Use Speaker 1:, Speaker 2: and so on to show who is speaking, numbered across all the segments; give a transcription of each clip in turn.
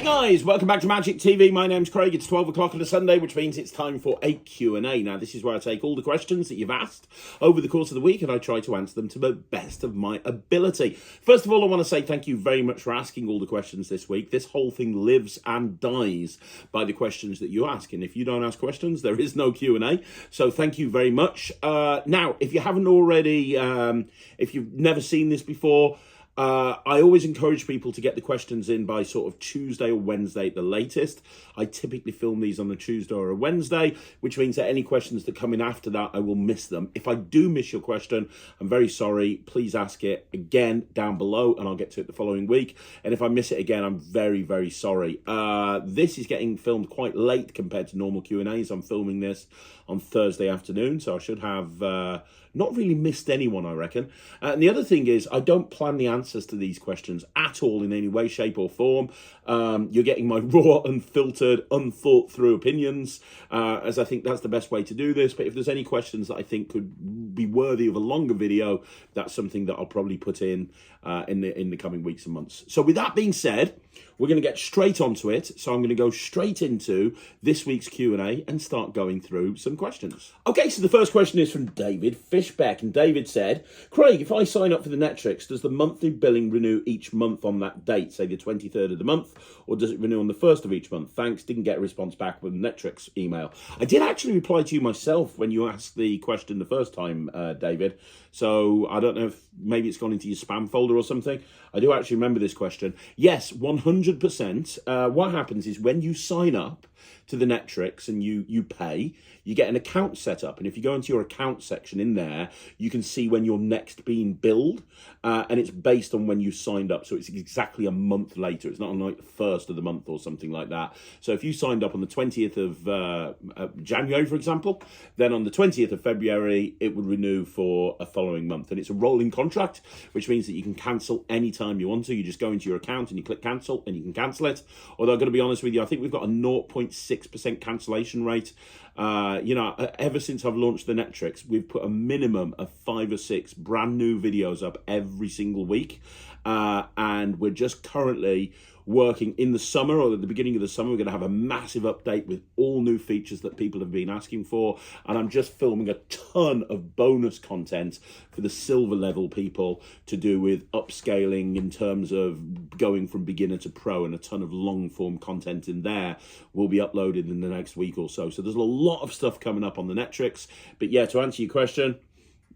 Speaker 1: Hey guys, welcome back to Magic TV. My name's Craig. It's 12 o'clock on a Sunday, which means it's time for a Q&A. Now, this is where I take all the questions that you've asked over the course of the week and I try to answer them to the best of my ability. First of all, I want to say thank you very much for asking all the questions this week. This whole thing lives and dies by the questions that you ask. And if you don't ask questions, there is no Q&A. So thank you very much. Now, if you haven't already, if you've never seen this before, I always encourage people to get the questions in by sort of Tuesday or Wednesday at the latest. I typically film these on a Tuesday or a Wednesday, which means that any questions that come in after that, I will miss them. If I do miss your question, I'm very sorry. Please ask it again down below and I'll get to it the following week. And if I miss it again, I'm very, very sorry. This is getting filmed quite late compared to normal Q&As. I'm filming this on Thursday afternoon, so I should have not really missed anyone, I reckon. And the other thing is, I don't plan the answers to these questions at all in any way, shape or form. You're getting my raw, unfiltered, unthought through opinions, as I think that's the best way to do this. But if there's any questions that I think could be worthy of a longer video, that's something that I'll probably put in the coming weeks and months. So with that being said, we're going to get straight onto it. So I'm going to go straight into this week's Q&A and start going through some questions. Okay, so the first question is from David Fishbeck. And David said, Craig, if I sign up for the Netrix, does the monthly billing renew each month on that date, say the 23rd of the month, or does it renew on the 1st of each month? Thanks, didn't get a response back with the Netrix email. I did actually reply to you myself when you asked the question the first time, David. So I don't know if maybe it's gone into your spam folder or something. I do actually remember this question. Yes, 100%. What happens is when you sign up to the Netrix and you pay, you get an account set up. And if you go into your account section in there, you can see when you're next being billed. And it's based on when you signed up. So it's exactly a month later. It's not on like the 1st of the month or something like that. So if you signed up on the 20th of January, for example, then on the 20th of February, it would renew for a following month. And it's a rolling contract, which means that you can cancel anytime you want to. You just go into your account and you click cancel and you can cancel it. Although I've got to be honest with you, I think we've got a 0.6% cancellation rate. Ever since I've launched the Netrix, we've put a minimum of 5 or 6 brand new videos up every single week. And we're just currently working in the summer, or at the beginning of the summer, we're going to have a massive update with all new features that people have been asking for. And I'm just filming a ton of bonus content for the silver level people to do with upscaling in terms of going from beginner to pro, and a ton of long form content in there will be uploaded in the next week or so. So there's a lot of stuff coming up on the Netrix. But yeah, to answer your question,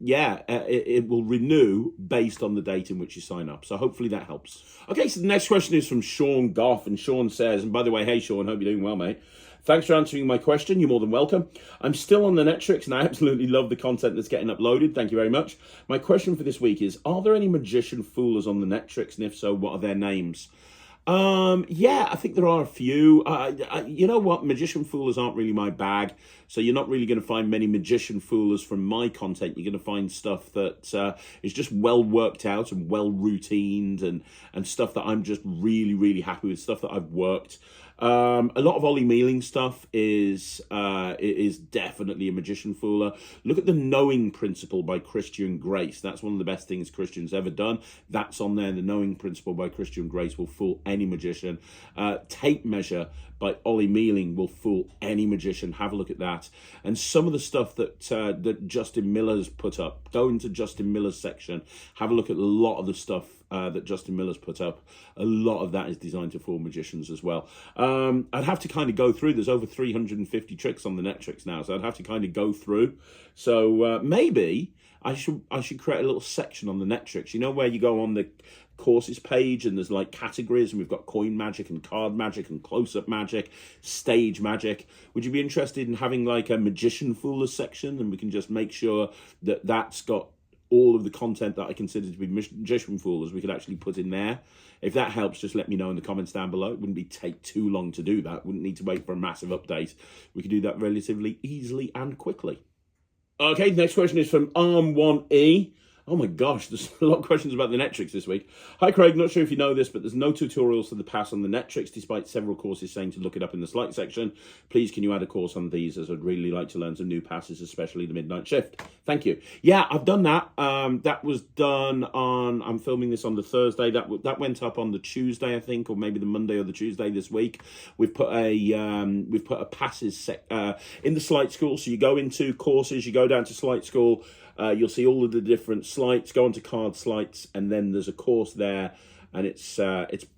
Speaker 1: yeah, it will renew based on the date in which you sign up. So hopefully that helps. Okay, so the next question is from Sean Goff. And Sean says, and by the way, hey Sean, hope you're doing well, mate. Thanks for answering my question. You're more than welcome. I'm still on the Netrix and I absolutely love the content that's getting uploaded. Thank you very much. My question for this week is, are there any magician foolers on the Netrix? And if so, what are their names? Yeah, I think there are a few. You know what? Magician foolers aren't really my bag. So you're not really going to find many magician foolers from my content. You're going to find stuff that is just well worked out and well routined and stuff that I'm just really, really happy with, stuff that I've worked. A lot of Ollie Mealing stuff is definitely a magician fooler. Look at the Knowing Principle by Christian Grace. That's one of the best things Christian's ever done. That's on there. The Knowing Principle by Christian Grace will fool any magician. Tape Measure by Ollie Mealing will fool any magician. Have a look at that. And some of the stuff that Justin Miller's put up, go into Justin Miller's section, have a look at a lot of the stuff that Justin Miller's put up. A lot of that is designed to fool magicians as well. I'd have to kind of go through. There's over 350 tricks on the Netrix now, so I'd have to kind of go through. So maybe I should create a little section on the Netrix. You know, where you go on the courses page and there's like categories, and we've got coin magic and card magic and close-up magic, stage magic. Would you be interested in having like a magician foolers section, and we can just make sure that that's got all of the content that I consider to be magician foolers we could actually put in there? If that helps, just let me know in the comments down below. It wouldn't take too long to do that. Wouldn't need to wait for a massive update. We could do that relatively easily and quickly. Okay, the next question is from Arm1E. Oh my gosh, there's a lot of questions about the Netrix this week. Hi Craig, not sure if you know this, but there's no tutorials for the pass on the Netrix, despite several courses saying to look it up in the Slight section. Please, can you add a course on these, as I'd really like to learn some new passes, especially the Midnight Shift. Thank you. Yeah, I've done that. That was done on, I'm filming this on the Thursday. That went up on the Tuesday, I think, or maybe the Monday or the Tuesday this week. We've put a passes in the Slight School. So you go into courses, you go down to Slight School. You'll see all of the different slights, go onto card slights, and then there's a course there, and it's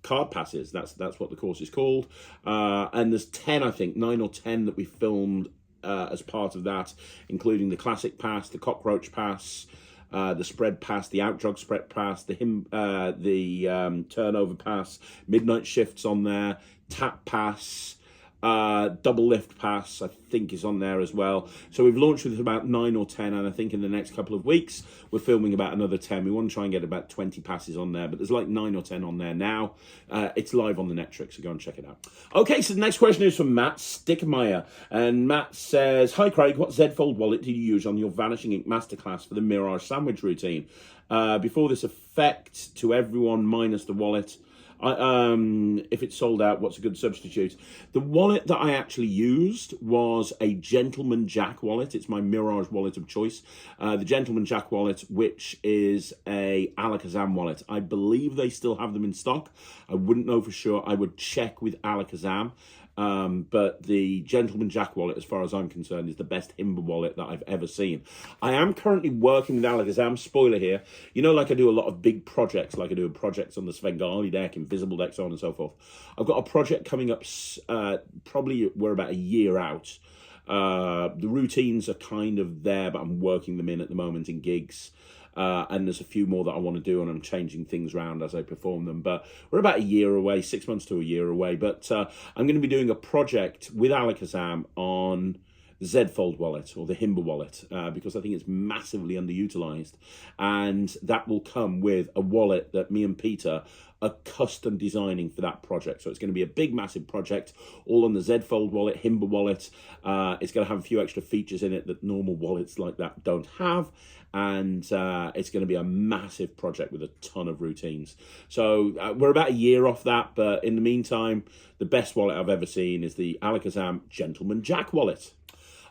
Speaker 1: card passes. That's what the course is called. And there's 10, I think, 9 or 10 that we filmed as part of that, including the classic pass, the cockroach pass, the spread pass, the outjog spread pass, the turnover pass, midnight shifts on there, tap pass. Double lift pass, I think, is on there as well. So we've launched with about 9 or 10, and I think in the next couple of weeks we're filming about another 10. We want to try and get about 20 passes on there, but there's like 9 or 10 on there now. It's live on the Netrix, so go and check it out. Okay, so the next question is from Matt Stickmeyer, and Matt says, hi Craig, what Z Fold wallet do you use on your Vanishing Ink masterclass for the Mirage sandwich routine? Before this effect to everyone minus the wallet, if it's sold out, what's a good substitute? The wallet that I actually used was a Gentleman Jack wallet. It's my Mirage wallet of choice. The Gentleman Jack wallet, which is a Alakazam wallet. I believe they still have them in stock. I wouldn't know for sure. I would check with Alakazam. But the Gentleman Jack wallet, as far as I'm concerned, is the best Himba wallet that I've ever seen. I am currently working with Alakazam. Spoiler here. You know, like I do a lot of big projects, like I do projects on the Svengali deck, Invisible deck, so on and so forth. I've got a project coming up, probably we're about a year out. The routines are kind of there, but I'm working them in at the moment in gigs. And there's a few more that I want to do, and I'm changing things around as I perform them. But we're about a year away, 6 months to a year away. But I'm going to be doing a project with Alakazam on the Z Fold wallet, or the Himba wallet, because I think it's massively underutilized. And that will come with a wallet that me and Peter are custom designing for that project. So it's going to be a big, massive project, all on the Z Fold wallet, Himba wallet. It's going to have a few extra features in it that normal wallets like that don't have. And it's going to be a massive project with a ton of routines. So we're about a year off that, but in the meantime, the best wallet I've ever seen is the Alakazam Gentleman Jack wallet.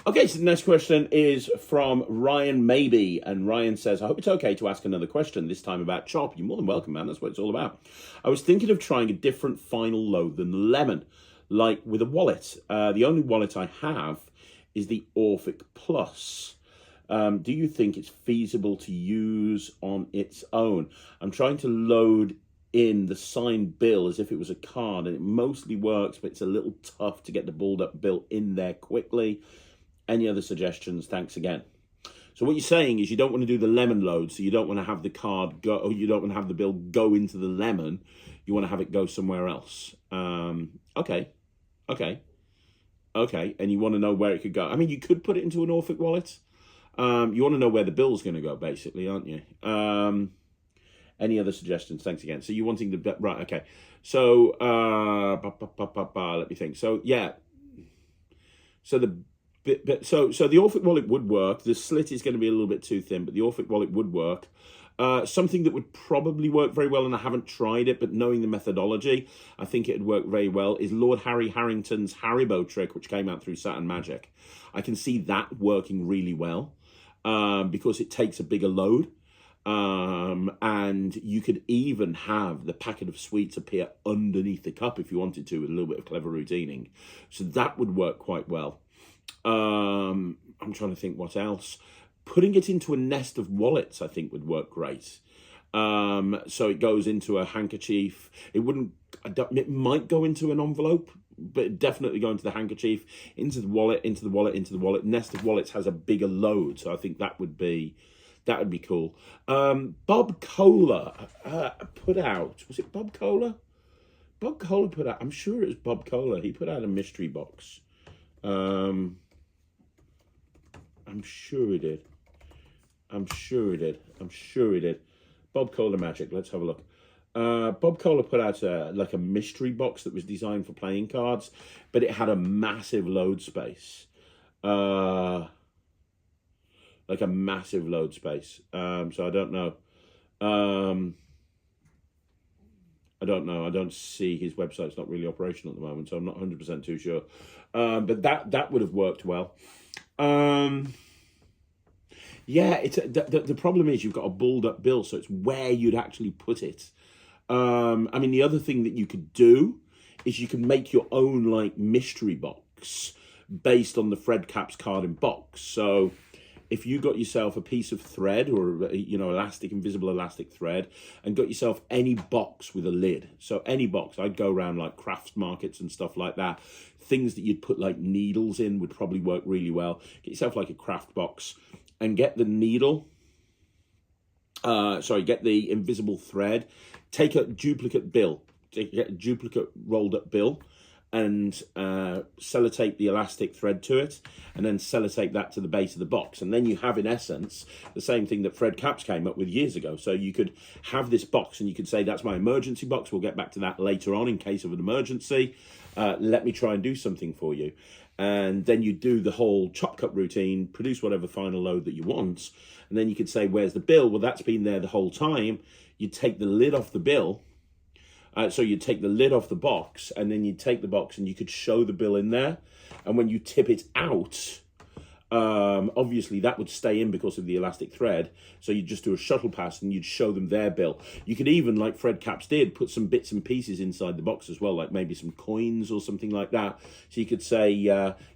Speaker 1: Okay, so the next question is from Ryan Maybe, and Ryan says, I hope it's okay to ask another question, this time about Chop. You're more than welcome, man. That's what it's all about. I was thinking of trying a different final load than Lemon, like with a wallet. The only wallet I have is the Orphic Plus. Do you think it's feasible to use on its own? I'm trying to load in the signed bill as if it was a card, and it mostly works, but it's a little tough to get the balled up bill in there quickly. Any other suggestions? Thanks again. So what you're saying is you don't want to do the lemon load, so you don't want to have the card go, or you don't want to have the bill go into the lemon. You want to have it go somewhere else. Okay. And you want to know where it could go. I mean, you could put it into an Orphic wallet. You want to know where the bill's going to go, basically, aren't you? Any other suggestions? Thanks again. So you're wanting the... Right, okay. So, let me think. So, yeah. So the Orphic wallet would work. The slit is going to be a little bit too thin, but the Orphic wallet would work. Something that would probably work very well, and I haven't tried it, but knowing the methodology, I think it'd work very well, is Lord Harry Harrington's Haribo trick, which came out through Saturn Magic. I can see that working really well, because it takes a bigger load. And you could even have the packet of sweets appear underneath the cup if you wanted to, with a little bit of clever roudining. So that would work quite well. I'm trying to think what else. Putting it into a nest of wallets, I think, would work great. So it goes into a handkerchief. It might go into an envelope, but it'd definitely go into the handkerchief, into the wallet, into the wallet, into the wallet. Nest of wallets has a bigger load, so I think that would be cool. Bob Kohler put out, was it Bob Kohler? Bob Kohler put out, I'm sure it was Bob Kohler. He put out a mystery box. I'm sure he did. Bob Kohler Magic, let's have a look. Bob Kohler put out like a mystery box that was designed for playing cards, but it had a massive load space. like a massive load space. So I don't know. I don't know. I don't see his website's not really operational at the moment, so I'm not 100% too sure. But that would have worked well. Yeah, it's the problem is you've got a balled up bill, so it's where you'd actually put it. I mean, the other thing that you could do is you can make your own like mystery box based on the Fred Cap's card in box. So if you got yourself a piece of thread or, you know, invisible elastic thread, and got yourself any box with a lid. So any box, I'd go around like crafts markets and stuff like that. Things that you'd put like needles in would probably work really well. Get yourself like a craft box and get the needle. Get the invisible thread. Take a duplicate bill. Get a duplicate rolled up bill and sellotape the elastic thread to it, and then sellotape that to the base of the box. And then you have, in essence, the same thing that Fred Capps came up with years ago. So you could have this box and you could say, that's my emergency box. We'll get back to that later on in case of an emergency. Let me try and do something for you. And then you do the whole chop cut routine, produce whatever final load that you want. And then you could say, where's the bill? Well, that's been there the whole time. You take the lid off the bill. So you'd take the lid off the box, and then you'd take the box and you could show the bill in there. And when you tip it out, obviously that would stay in because of the elastic thread. So you'd just do a shuttle pass and you'd show them their bill. You could even, like Fred Capps did, put some bits and pieces inside the box as well, like maybe some coins or something like that. So you could say,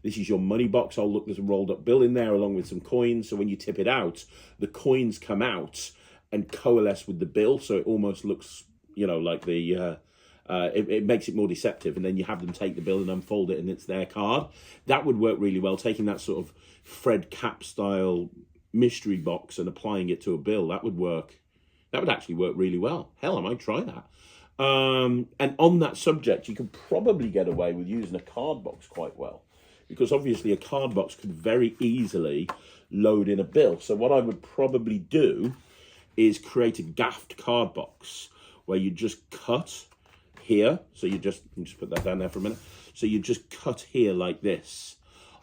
Speaker 1: this is your money box. Oh, look, there's a rolled up bill in there along with some coins. So when you tip it out, the coins come out and coalesce with the bill. So it almost looks, you know, like it makes it more deceptive, and then you have them take the bill and unfold it and it's their card. That would work really well, taking that sort of Fred Capps style mystery box and applying it to a bill. That would work. That would actually work really well. Hell, I might try that. And on that subject, you could probably get away with using a card box quite well, because obviously a card box could very easily load in a bill. So what I would probably do is create a Gaffed card box where you just cut here. So you just put that down there for a minute. So you just cut here like this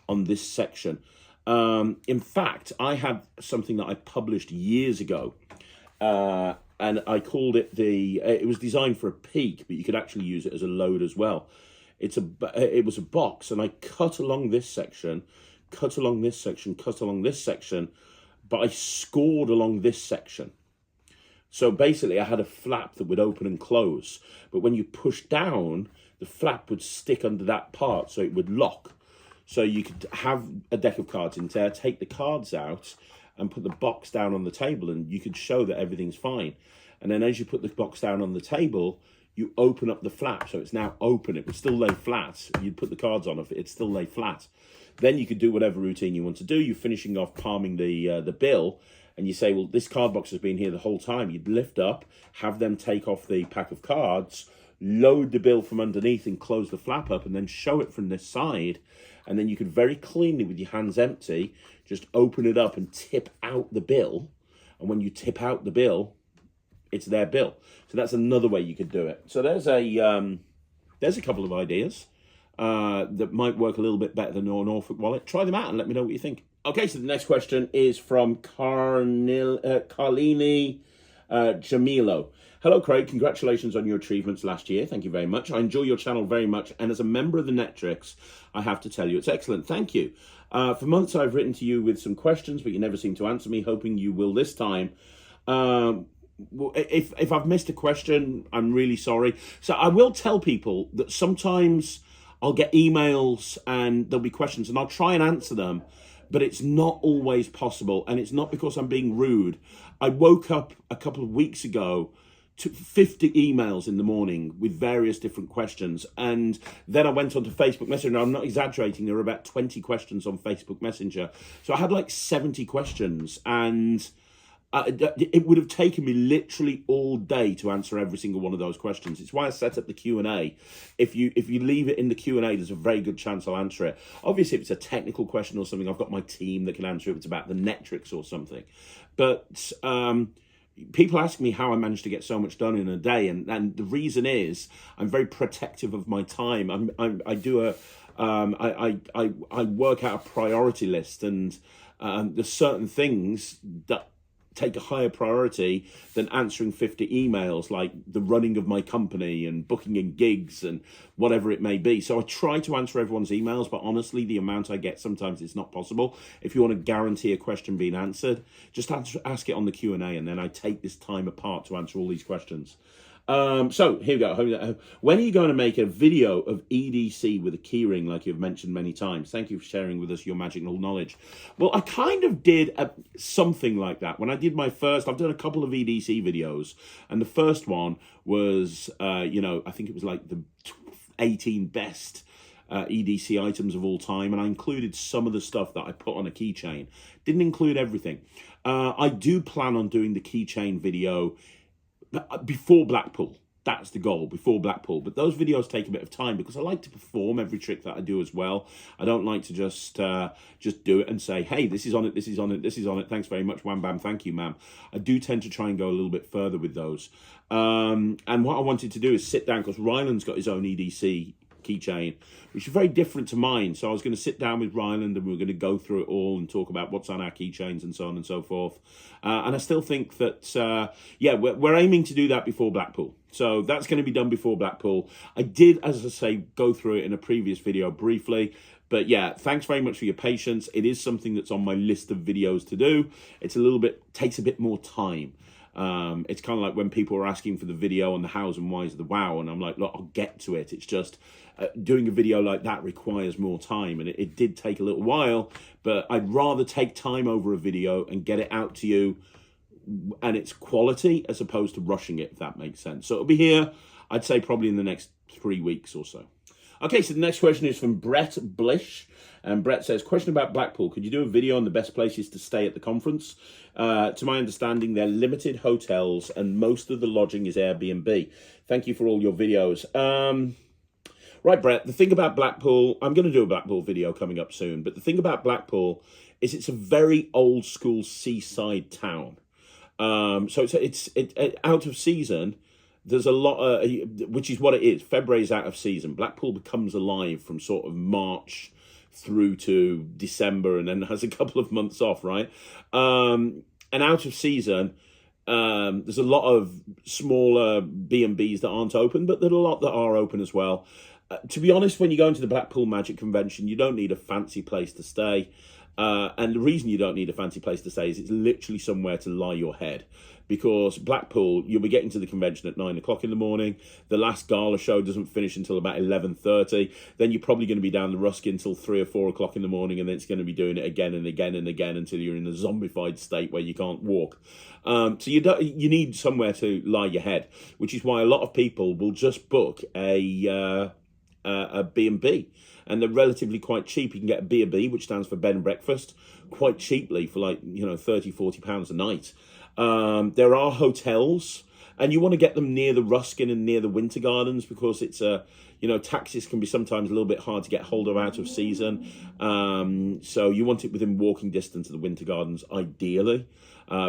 Speaker 1: on this section. In fact, I had something that I published years ago, and I called it it was designed for a peak, but you could actually use it as a load as well. It was a box, and I cut along this section, cut along this section, cut along this section, but I scored along this section. So basically I had a flap that would open and close, but when you push down, the flap would stick under that part, so it would lock. So you could have a deck of cards in there, take the cards out and put the box down on the table, and you could show that everything's fine. And then as you put the box down on the table, you open up the flap, so it's now open. It would still lay flat. You'd put the cards on it, it'd still lay flat. Then you could do whatever routine you want to do. You're finishing off palming the bill, and you say, well, this card box has been here the whole time. You'd lift up, have them take off the pack of cards, load the bill from underneath and close the flap up, and then show it from this side. And then you could very cleanly, with your hands empty, just open it up and tip out the bill. And when you tip out the bill, it's their bill. So that's another way you could do it. So there's a couple of ideas that might work a little bit better than your Norfolk wallet. Try them out and let me know what you think. Okay, so the next question is from Carlini Jamilo. Hello, Craig. Congratulations on your achievements last year. Thank you very much. I enjoy your channel very much. And as a member of the Netrix, I have to tell you it's excellent. Thank you. For months, I've written to you with some questions, but you never seem to answer me, hoping you will this time. If I've missed a question, I'm really sorry. So I will tell people that sometimes I'll get emails and there'll be questions and I'll try and answer them, but it's not always possible. And it's not because I'm being rude. I woke up a couple of weeks ago to 50 emails in the morning with various different questions. And then I went onto Facebook Messenger. I'm not exaggerating. There were about 20 questions on Facebook Messenger. So I had like 70 questions, and it would have taken me literally all day to answer every single one of those questions. It's why I set up the Q&A. If you leave it in the Q&A, there's a very good chance I'll answer it. Obviously, if it's a technical question or something, I've got my team that can answer it. If it's about the Netrix or something. But people ask me how I managed to get so much done in a day, and the reason is I'm very protective of my time. I work out a priority list, and There's certain things that take a higher priority than answering 50 emails, like the running of my company and booking in gigs and whatever it may be. So I try to answer everyone's emails, but honestly, the amount I get, sometimes it's not possible. If you want to guarantee a question being answered, just ask it on the Q&A, and then I take this time apart to answer all these questions. So here we go. When are you going to make a video of EDC with a keyring like you've mentioned many times? Thank you for sharing with us your magical knowledge. Well, I kind of did something like that. When I did my first, I've done a couple of EDC videos, and the first one was, I think it was like the 18 best EDC items of all time, and I included some of the stuff that I put on a keychain. Didn't include everything. I do plan on doing the keychain video before Blackpool. That's the goal, before Blackpool. But those videos take a bit of time because I like to perform every trick that I do as well. I don't like to just do it and say, hey, this is on it, this is on it, this is on it. Thanks very much, wham, bam, thank you, ma'am. I do tend to try and go a little bit further with those. And what I wanted to do is sit down, because Ryland's got his own EDC keychain, which is very different to mine. So I was going to sit down with Ryland and we were going to go through it all and talk about what's on our keychains and so on and so forth. And I still think that, we're aiming to do that before Blackpool. So that's going to be done before Blackpool. I did, as I say, go through it in a previous video briefly. But yeah, thanks very much for your patience. It is something that's on my list of videos to do. It's takes a bit more time. It's kind of like when people are asking for the video on the hows and whys of the WoW, and I'm like, look, I'll get to it. It's just doing a video like that requires more time, and it did take a little while, but I'd rather take time over a video and get it out to you and its quality as opposed to rushing it, if that makes sense. So it'll be here, I'd say probably in the next 3 weeks or so. Okay, so the next question is from Brett Blish. And Brett says, question about Blackpool. Could you do a video on the best places to stay at the conference? To my understanding, they're limited hotels and most of the lodging is Airbnb. Thank you for all your videos. Right, Brett, the thing about Blackpool, I'm going to do a Blackpool video coming up soon, but the thing about Blackpool is it's a very old school seaside town. So it's out of season. There's a lot, which is what it is. February's out of season. Blackpool becomes alive from sort of March through to December, and then has a couple of months off, right? And out of season, there's a lot of smaller B&Bs that aren't open, but there's a lot that are open as well. To be honest, when you go into the Blackpool Magic Convention, you don't need a fancy place to stay. And the reason you don't need a fancy place to stay is it's literally somewhere to lie your head. Because Blackpool, you'll be getting to the convention at 9 o'clock in the morning. The last gala show doesn't finish until about 11:30. Then you're probably going to be down the Ruskin until 3 or 4 o'clock in the morning, and then it's going to be doing it again and again and again until you're in a zombified state where you can't walk. So you need somewhere to lie your head, which is why a lot of people will just book a B&B. And they're relatively quite cheap. You can get a B&B, which stands for bed and breakfast, quite cheaply for like, £30-40 a night. There are hotels, and you want to get them near the Ruskin and near the Winter Gardens because it's taxis can be sometimes a little bit hard to get hold of out of season. So you want it within walking distance of the Winter Gardens, ideally,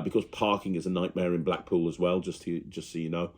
Speaker 1: because parking is a nightmare in Blackpool as well, just so you know.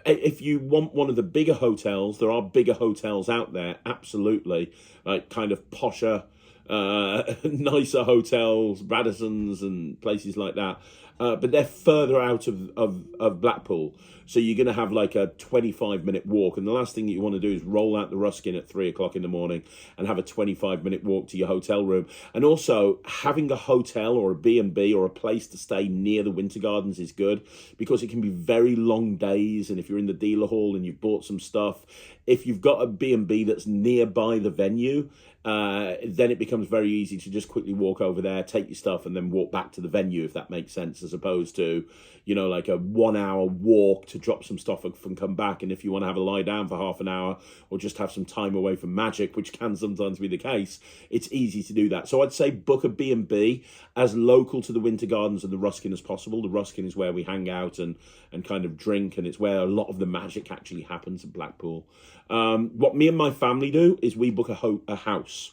Speaker 1: If you want one of the bigger hotels, there are bigger hotels out there, absolutely, like kind of posher, nicer hotels, Radissons and places like that. But they're further out of Blackpool. So you're going to have like a 25-minute walk. And the last thing that you want to do is roll out the Ruskin at 3 o'clock in the morning and have a 25-minute walk to your hotel room. And also having a hotel or a B&B or a place to stay near the Winter Gardens is good because it can be very long days. And if you're in the dealer hall and you've bought some stuff, if you've got a B&B that's nearby the venue, then it becomes very easy to just quickly walk over there, take your stuff, and then walk back to the venue, if that makes sense, as opposed to, like a 1 hour walk to drop some stuff and come back. And if you want to have a lie down for half an hour or just have some time away from Magic, which can sometimes be the case, it's easy to do that. So I'd say book a B&B as local to the Winter Gardens and the Ruskin as possible. The Ruskin is where we hang out and kind of drink, and it's where a lot of the magic actually happens in Blackpool. What me and my family do is we book a house.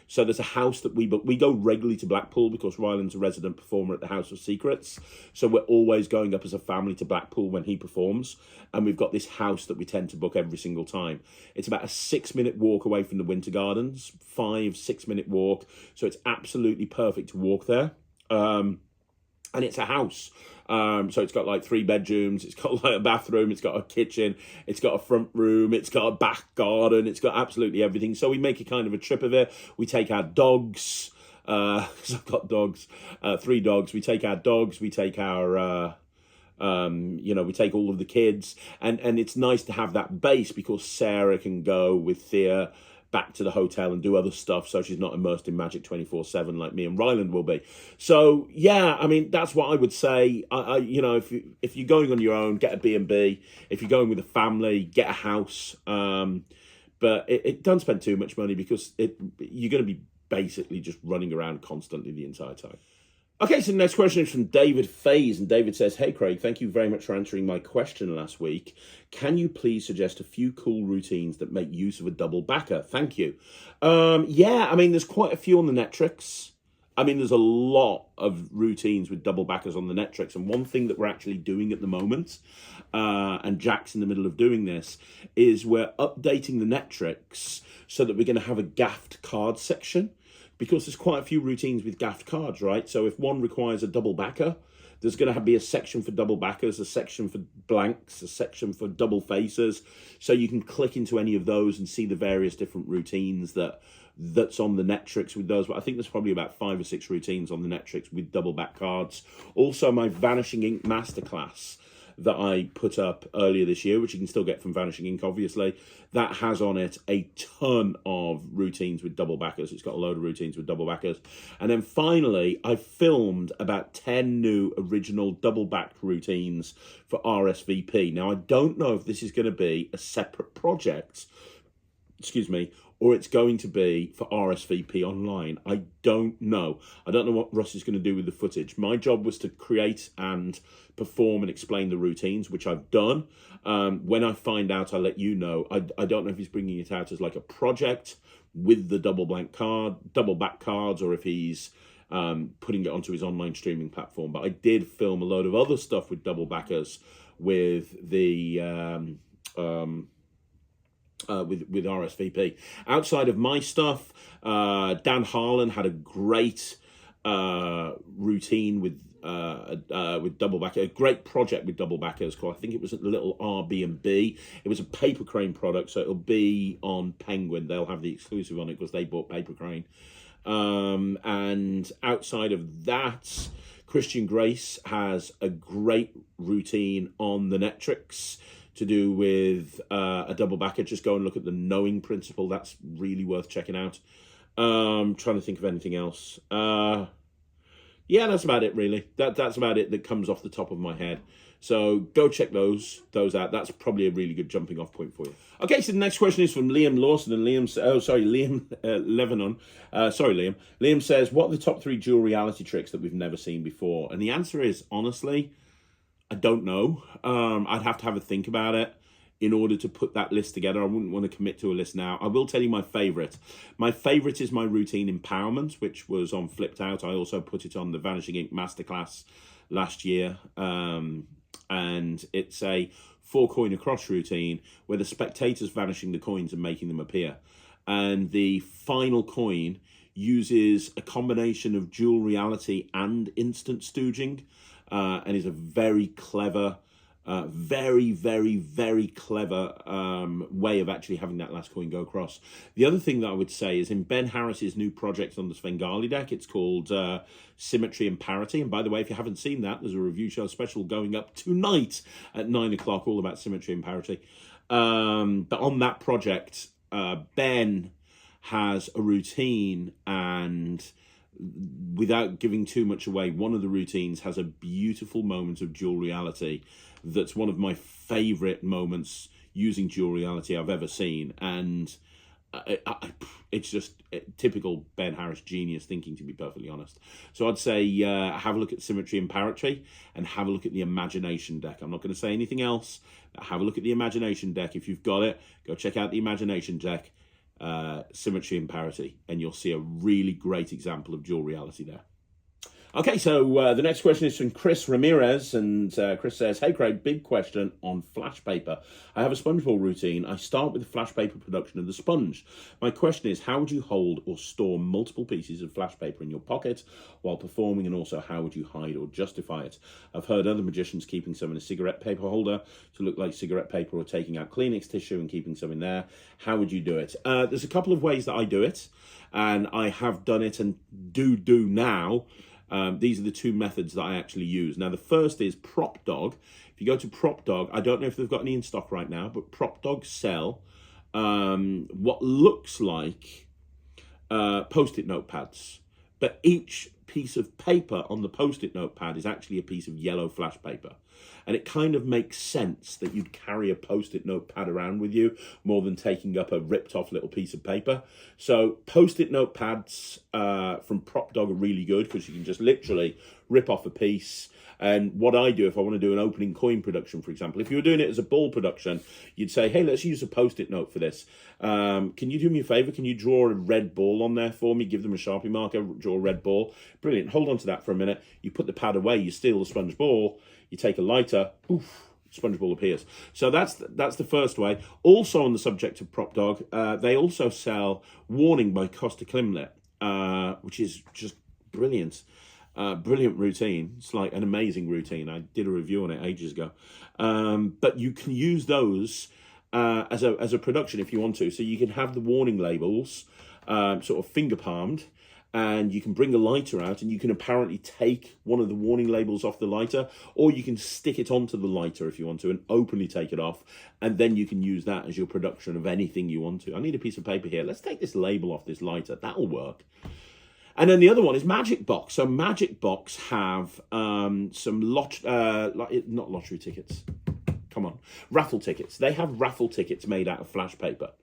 Speaker 1: So there's a house that we go regularly to Blackpool because Ryland's a resident performer at the House of Secrets. So we're always going up as a family to Blackpool when he performs. And we've got this house that we tend to book every single time. It's about a 6-minute walk away from the Winter Gardens, 5-6 minute walk. So it's absolutely perfect to walk there. And it's a house. So it's got like 3 bedrooms, it's got like a bathroom, it's got a kitchen, it's got a front room, it's got a back garden, it's got absolutely everything. So we make a kind of a trip of it. We take our dogs, because I've got dogs, 3 dogs. We take our dogs, we take our, we take all of the kids. And it's nice to have that base because Sarah can go with Thea back to the hotel and do other stuff, so she's not immersed in Magic 24/7 like me and Ryland will be. So yeah, I mean, that's what I would say. If you're going on your own, get a B&B. If you're going with a family, get a house. But it don't spend too much money because you're going to be basically just running around constantly the entire time. Okay, so the next question is from David Fays, and David says, "Hey Craig, thank you very much for answering my question last week. Can you please suggest a few cool routines that make use of a double backer? Thank you." Yeah, I mean, there's quite a few on the Netrix. I mean, there's a lot of routines with double backers on the Netrix, and one thing that we're actually doing at the moment, and Jack's in the middle of doing this, is we're updating the Netrix so that we're going to have a Gaffed card section. Because there's quite a few routines with Gaffed cards, right? So if one requires a double backer, there's going to be a section for double backers, a section for blanks, a section for double facers. So you can click into any of those and see the various different routines that's on the Netrix with those. But I think there's probably about 5 or 6 routines on the Netrix with double back cards. Also, my Vanishing Ink Masterclass that I put up earlier this year, which you can still get from Vanishing Ink, obviously, that has on it a ton of routines with double backers. It's got a load of routines with double backers. And then finally, I filmed about 10 new original double backed routines for RSVP. Now, I don't know if this is going to be a separate project, or it's going to be for RSVP online. I don't know. I don't know what Russ is going to do with the footage. My job was to create and perform and explain the routines, which I've done. When I find out, I'll let you know. I don't know if he's bringing it out as like a project with the double back cards, or if he's putting it onto his online streaming platform. But I did film a load of other stuff with double backers with the with RSVP. Outside of my stuff, Dan Harlan had a great routine with double backer, a great project with double backers called, I think it was a little RB&B. It was a Paper Crane product, so it'll be on Penguin. They'll have the exclusive on it because they bought Paper Crane. And outside of that, Christian Grace has a great routine on the Netrix to do with a double backer. Just go and look at the knowing principle. That's really worth checking out. Trying to think of anything else. Yeah, that's about it, really. That's about it that comes off the top of my head. So go check those out. That's probably a really good jumping off point for you. Okay, so the next question is from Liam Lawson, and Liam Lebanon. Liam. Liam says, "What are the top 3 dual reality tricks that we've never seen before?" And the answer is, honestly, I don't know. I'd have to have a think about it in order to put that list together. I wouldn't want to commit to a list now. I will tell you my favourite. My favourite is my routine Empowerment, which was on Flipped Out. I also put it on the Vanishing Ink Masterclass last year. And it's a 4-coin across routine where the spectator's vanishing the coins and making them appear. And the final coin uses a combination of dual reality and instant stooging, and is a very clever, very, very, very clever way of actually having that last coin go across. The other thing that I would say is in Ben Harris's new project on the Svengali deck, it's called Symmetry and Parity. And by the way, if you haven't seen that, there's a review show special going up tonight at 9 o'clock, all about Symmetry and Parity. But on that project, Ben has a routine, and without giving too much away, one of the routines has a beautiful moment of dual reality that's one of my favourite moments using dual reality I've ever seen. And it's just typical Ben Harris genius thinking, to be perfectly honest. So I'd say have a look at Symmetry and Parity, and have a look at the Imagination deck. I'm not going to say anything else. Have a look at the Imagination deck. If you've got it, go check out the Imagination deck. symmetry and parity, and you'll see a really great example of dual reality there. Okay, so the next question is from Chris Ramirez, and Chris says, "Hey Craig, big question on flash paper. I have a sponge ball routine. I start with the flash paper production of the sponge. My question is, how would you hold or store multiple pieces of flash paper in your pocket while performing, and also how would you hide or justify it? I've heard other magicians keeping some in a cigarette paper holder to look like cigarette paper, or taking out Kleenex tissue and keeping some in there. How would you do it?" There's a couple of ways that I do it, and I have done it and do now. These are the two methods that I actually use. Now, the first is Prop Dog. If you go to Prop Dog, I don't know if they've got any in stock right now, but Prop Dog sell what looks like Post-it notepads. But each piece of paper on the Post-it notepad is actually a piece of yellow flash paper. And it kind of makes sense that you'd carry a Post-it notepad around with you more than taking up a ripped off little piece of paper. So Post-it notepads from Prop Dog are really good, because you can just literally rip off a piece. And what I do, if I want to do an opening coin production, for example, if you were doing it as a ball production, you'd say, "Hey, let's use a Post-it note for this. Can you do me a favor? Can you draw a red ball on there for me? Give them a Sharpie marker, draw a red ball." Brilliant. Hold on to that for a minute. You put the pad away, you steal the sponge ball, you take a lighter, poof, sponge ball appears. So that's the first way. Also, on the subject of Prop Dog, they also sell Warning by Costa Klimlet, which is just brilliant. Brilliant routine. It's like an amazing routine. I did a review on it ages ago. But you can use those as a production if you want to. So you can have the warning labels sort of finger palmed, and you can bring a lighter out, and you can apparently take one of the warning labels off the lighter, or you can stick it onto the lighter if you want to and openly take it off, and then you can use that as your production of anything you want to. I need a piece of paper here. Let's take this label off this lighter. That'll work. And then the other one is Magic Box. So Magic Box have some not lottery tickets. Come on, raffle tickets. They have raffle tickets made out of flash paper,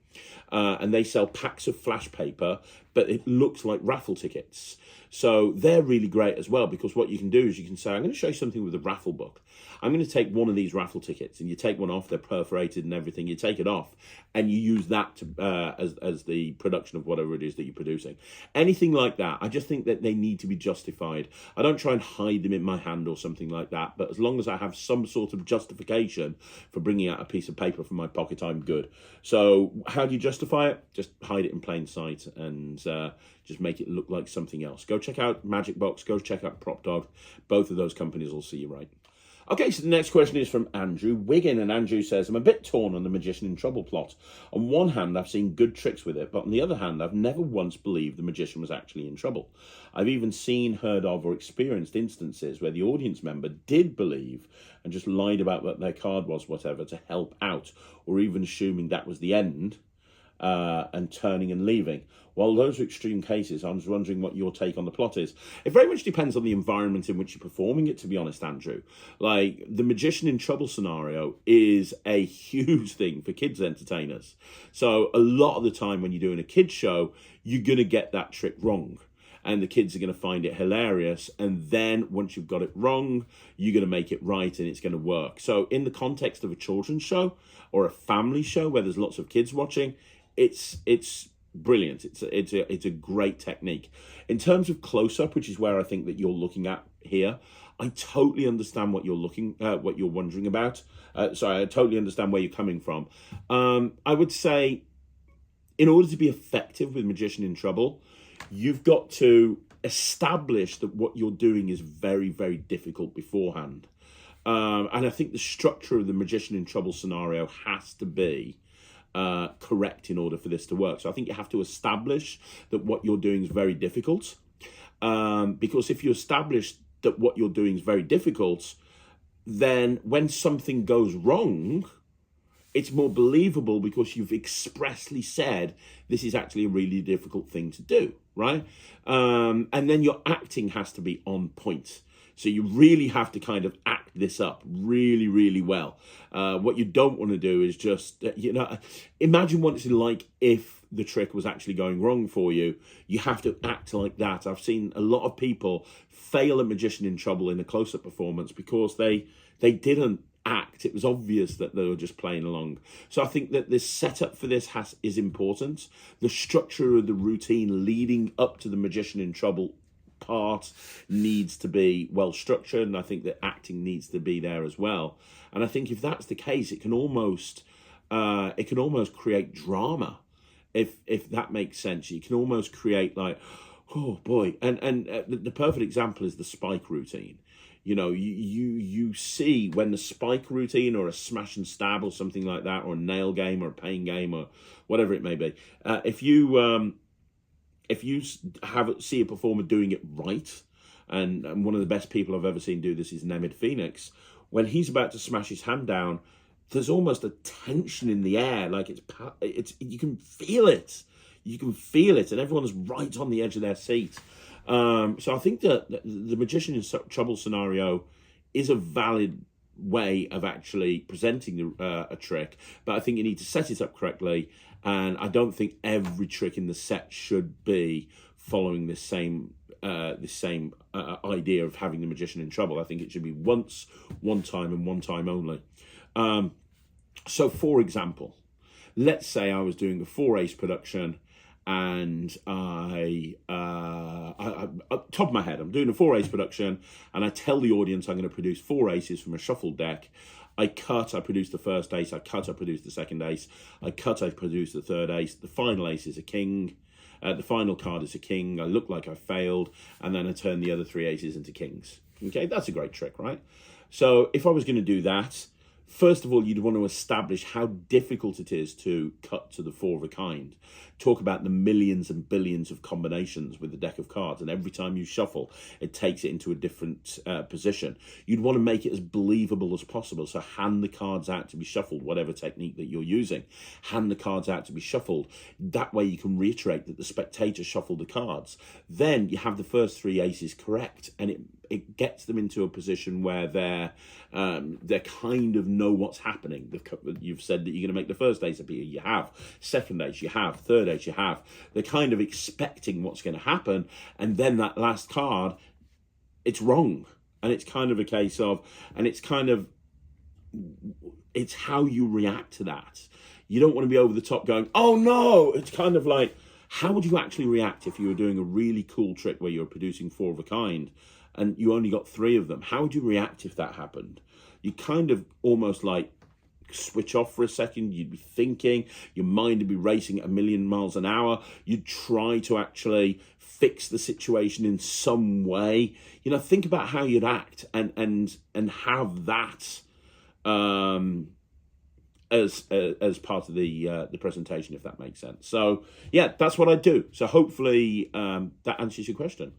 Speaker 1: and they sell packs of flash paper, but it looks like raffle tickets. So they're really great as well, because what you can do is you can say, "I'm going to show you something with a raffle book. I'm going to take one of these raffle tickets," and you take one off. They're perforated and everything. You take it off, and you use that to as the production of whatever it is that you're producing. Anything like that, I just think that they need to be justified. I don't try and hide them in my hand or something like that, but as long as I have some sort of justification for bringing out a piece of paper from my pocket, I'm good. So how do you justify it? Just hide it in plain sight, and just make it look like something else. Go check out Magic Box. Go check out Prop Dog. Both of those companies will see you right. Okay, so the next question is from Andrew Wiggin, and Andrew says, "I'm a bit torn on the Magician in Trouble plot. On one hand, I've seen good tricks with it, but on the other hand, I've never once believed the magician was actually in trouble. I've even seen, heard of, or experienced instances where the audience member did believe and just lied about what their card was, whatever, to help out, or even assuming that was the end, and turning and leaving. While those are extreme cases, I was wondering what your take on the plot is." It very much depends on the environment in which you're performing it, to be honest, Andrew. Like, the Magician in Trouble scenario is a huge thing for kids entertainers. So a lot of the time when you're doing a kids show, you're going to get that trick wrong, and the kids are going to find it hilarious. And then once you've got it wrong, you're going to make it right, and it's going to work. So in the context of a children's show or a family show where there's lots of kids watching, it's brilliant. It's a great technique. In terms of close-up, which is where I think that you're looking at here, I totally understand what you're wondering about. I totally understand where you're coming from. I would say, in order to be effective with Magician in Trouble, you've got to establish that what you're doing is very, very difficult beforehand. And I think the structure of the Magician in Trouble scenario has to be correct in order for this to work. So I think you have to establish that what you're doing is very difficult, because if you establish that what you're doing is very difficult, then when something goes wrong, it's more believable because you've expressly said this is actually a really difficult thing to do, right? And then your acting has to be on point. So you really have to kind of act this up really, really well. What you don't want to do is just, imagine what it's like if the trick was actually going wrong for you. You have to act like that. I've seen a lot of people fail a Magician in Trouble in a close-up performance because they didn't act. It was obvious that they were just playing along. So I think that this setup for this is important. The structure of the routine leading up to the Magician in Trouble part needs to be well structured, and I think that acting needs to be there as well. And I think if that's the case, it can almost create drama, if that makes sense. You can almost create like, oh boy, and the perfect example is the spike routine. You know, you see when the spike routine or a smash and stab or something like that, or a nail game or a pain game or whatever it may be, if you see a performer doing it right, and one of the best people I've ever seen do this is Nemid Phoenix, when he's about to smash his hand down, there's almost a tension in the air, like it's you can feel it. You can feel it, and everyone's right on the edge of their seat. So I think that the Magician in Trouble scenario is a valid way of actually presenting a trick, but I think you need to set it up correctly, and I don't think every trick in the set should be following this same idea of having the Magician in Trouble. I think it should be once, one time, and one time only. So, for example, let's say I was doing a 4-ace production, and top of my head, I'm doing a 4-ace production, and I tell the audience I'm going to produce 4 aces from a shuffled deck. I produce the first ace, I produce the second ace, I produce the third ace, the final ace is a king, the final card is a king, I look like I failed, and then I turn the other 3 aces into kings. Okay, that's a great trick, right? So if I was going to do that, first of all, you'd want to establish how difficult it is to cut to the 4 of a kind. Talk about the millions and billions of combinations with the deck of cards, and every time you shuffle, it takes it into a different position. You'd want to make it as believable as possible, so hand the cards out to be shuffled, whatever technique that you're using. Hand the cards out to be shuffled. That way you can reiterate that the spectator shuffled the cards. Then you have the first 3 aces correct, and it gets them into a position where they're kind of know what's happening. You've said that you're going to make the first ace appear. You have. Second ace, you have. Third ace, you have. They're kind of expecting what's going to happen. And then that last card, it's wrong. And it's kind of a case of, it's how you react to that. You don't want to be over the top going, oh no! It's kind of like, how would you actually react if you were doing a really cool trick where you're producing 4 of a kind and you only got 3 of them? How would you react if that happened? You kind of almost like switch off for a second. You'd be thinking, your mind would be racing at 1,000,000 miles an hour. You'd try to actually fix the situation in some way. You know, think about how you'd act and have that as part of the presentation, if that makes sense. So yeah, that's what I do. So hopefully that answers your question.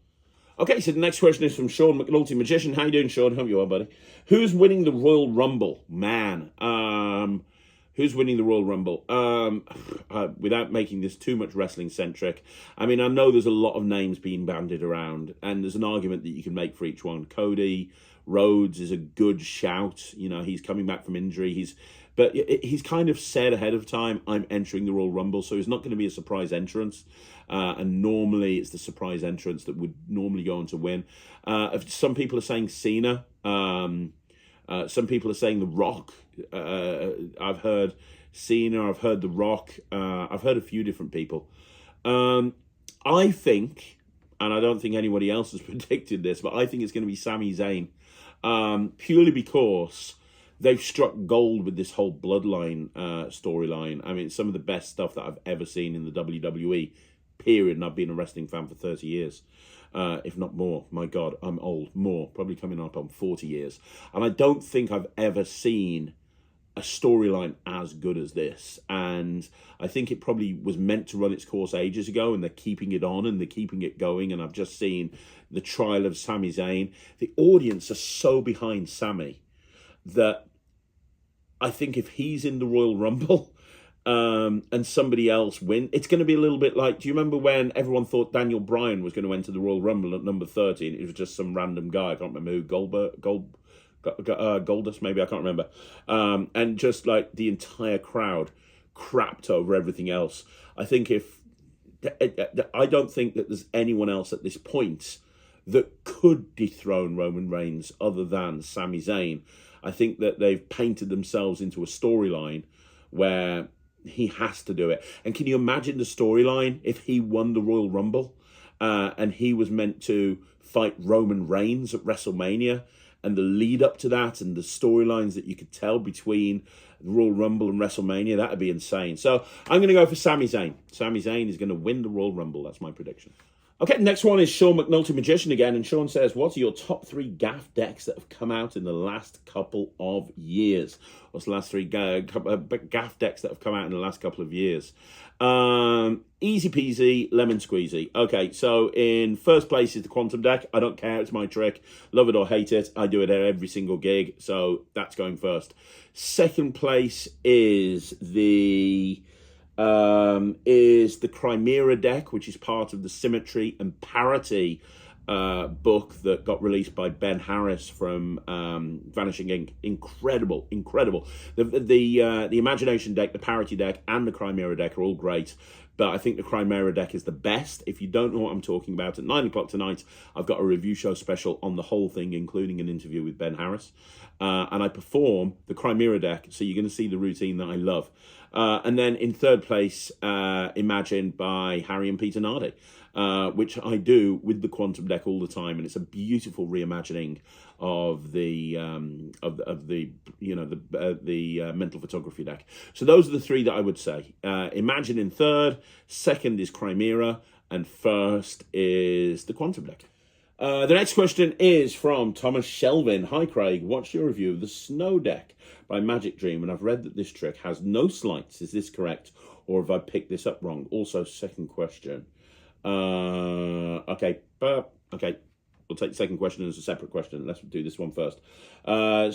Speaker 1: Okay, so the next question is from Sean McNulty Magician. How you doing, Sean? Hope you are, buddy. Who's winning the Royal Rumble? Man, who's winning the Royal Rumble? Without making this too much wrestling-centric, I mean, I know there's a lot of names being bandied around, and there's an argument that you can make for each one. Cody Rhodes is a good shout. You know, he's coming back from injury. But he's kind of said ahead of time, I'm entering the Royal Rumble, so he's not going to be a surprise entrance. And normally it's the surprise entrance that would normally go on to win. Some people are saying Cena. Some people are saying The Rock. I've heard Cena, I've heard The Rock. I've heard a few different people. I think, and I don't think anybody else has predicted this, but I think it's going to be Sami Zayn. Purely because they've struck gold with this whole bloodline storyline. I mean, it's some of the best stuff that I've ever seen in the WWE, period. And I've been a wrestling fan for 30 years, if not more. My God, I'm old. More. Probably coming up on 40 years. And I don't think I've ever seen a storyline as good as this. And I think it probably was meant to run its course ages ago, and they're keeping it on and they're keeping it going. And I've just seen the trial of Sami Zayn. The audience are so behind Sami that I think if he's in the Royal Rumble and somebody else win, it's going to be a little bit like, do you remember when everyone thought Daniel Bryan was going to enter the Royal Rumble at number 30 and it was just some random guy, I can't remember who, Goldust maybe, I can't remember, and just like the entire crowd crapped over everything else. I don't think that there's anyone else at this point that could dethrone Roman Reigns other than Sami Zayn. I think that they've painted themselves into a storyline where he has to do it. And can you imagine the storyline if he won the Royal Rumble and he was meant to fight Roman Reigns at WrestleMania, and the lead up to that and the storylines that you could tell between the Royal Rumble and WrestleMania? That would be insane. So I'm going to go for Sami Zayn. Sami Zayn is going to win the Royal Rumble. That's my prediction. Okay, next one is Sean McNulty Magician again, and Sean says, what are your top 3 Gaffed decks that have come out in the last couple of years? What's the last 3 Gaffed decks that have come out in the last couple of years? Easy peasy, lemon squeezy. Okay, so in first place is the Quantum deck. I don't care, it's my trick. Love it or hate it, I do it at every single gig, so that's going first. Second place is the Chimera deck, which is part of the Symmetry and Parity book that got released by Ben Harris from Vanishing Ink. Incredible. The Imagination deck, the Parity deck, and the Chimera deck are all great, but I think the Chimera deck is the best. If you don't know what I'm talking about, at 9 o'clock tonight, I've got a review show special on the whole thing, including an interview with Ben Harris, and I perform the Chimera deck, so you're going to see the routine that I love. And then in third place, Imagine by Harry and Peter Nardi, which I do with the Quantum deck all the time, and it's a beautiful reimagining of the mental photography deck. So those are the 3 that I would say. Imagine in third, second is Chimera, and first is the Quantum deck. The next question is from Thomas Shelvin. Hi Craig, what's your review of the Snow deck by Magic Dream? And I've read that this trick has no slights. Is this correct, or have I picked this up wrong? Also, second question. Okay, we'll take the second question as a separate question. Let's do this one first.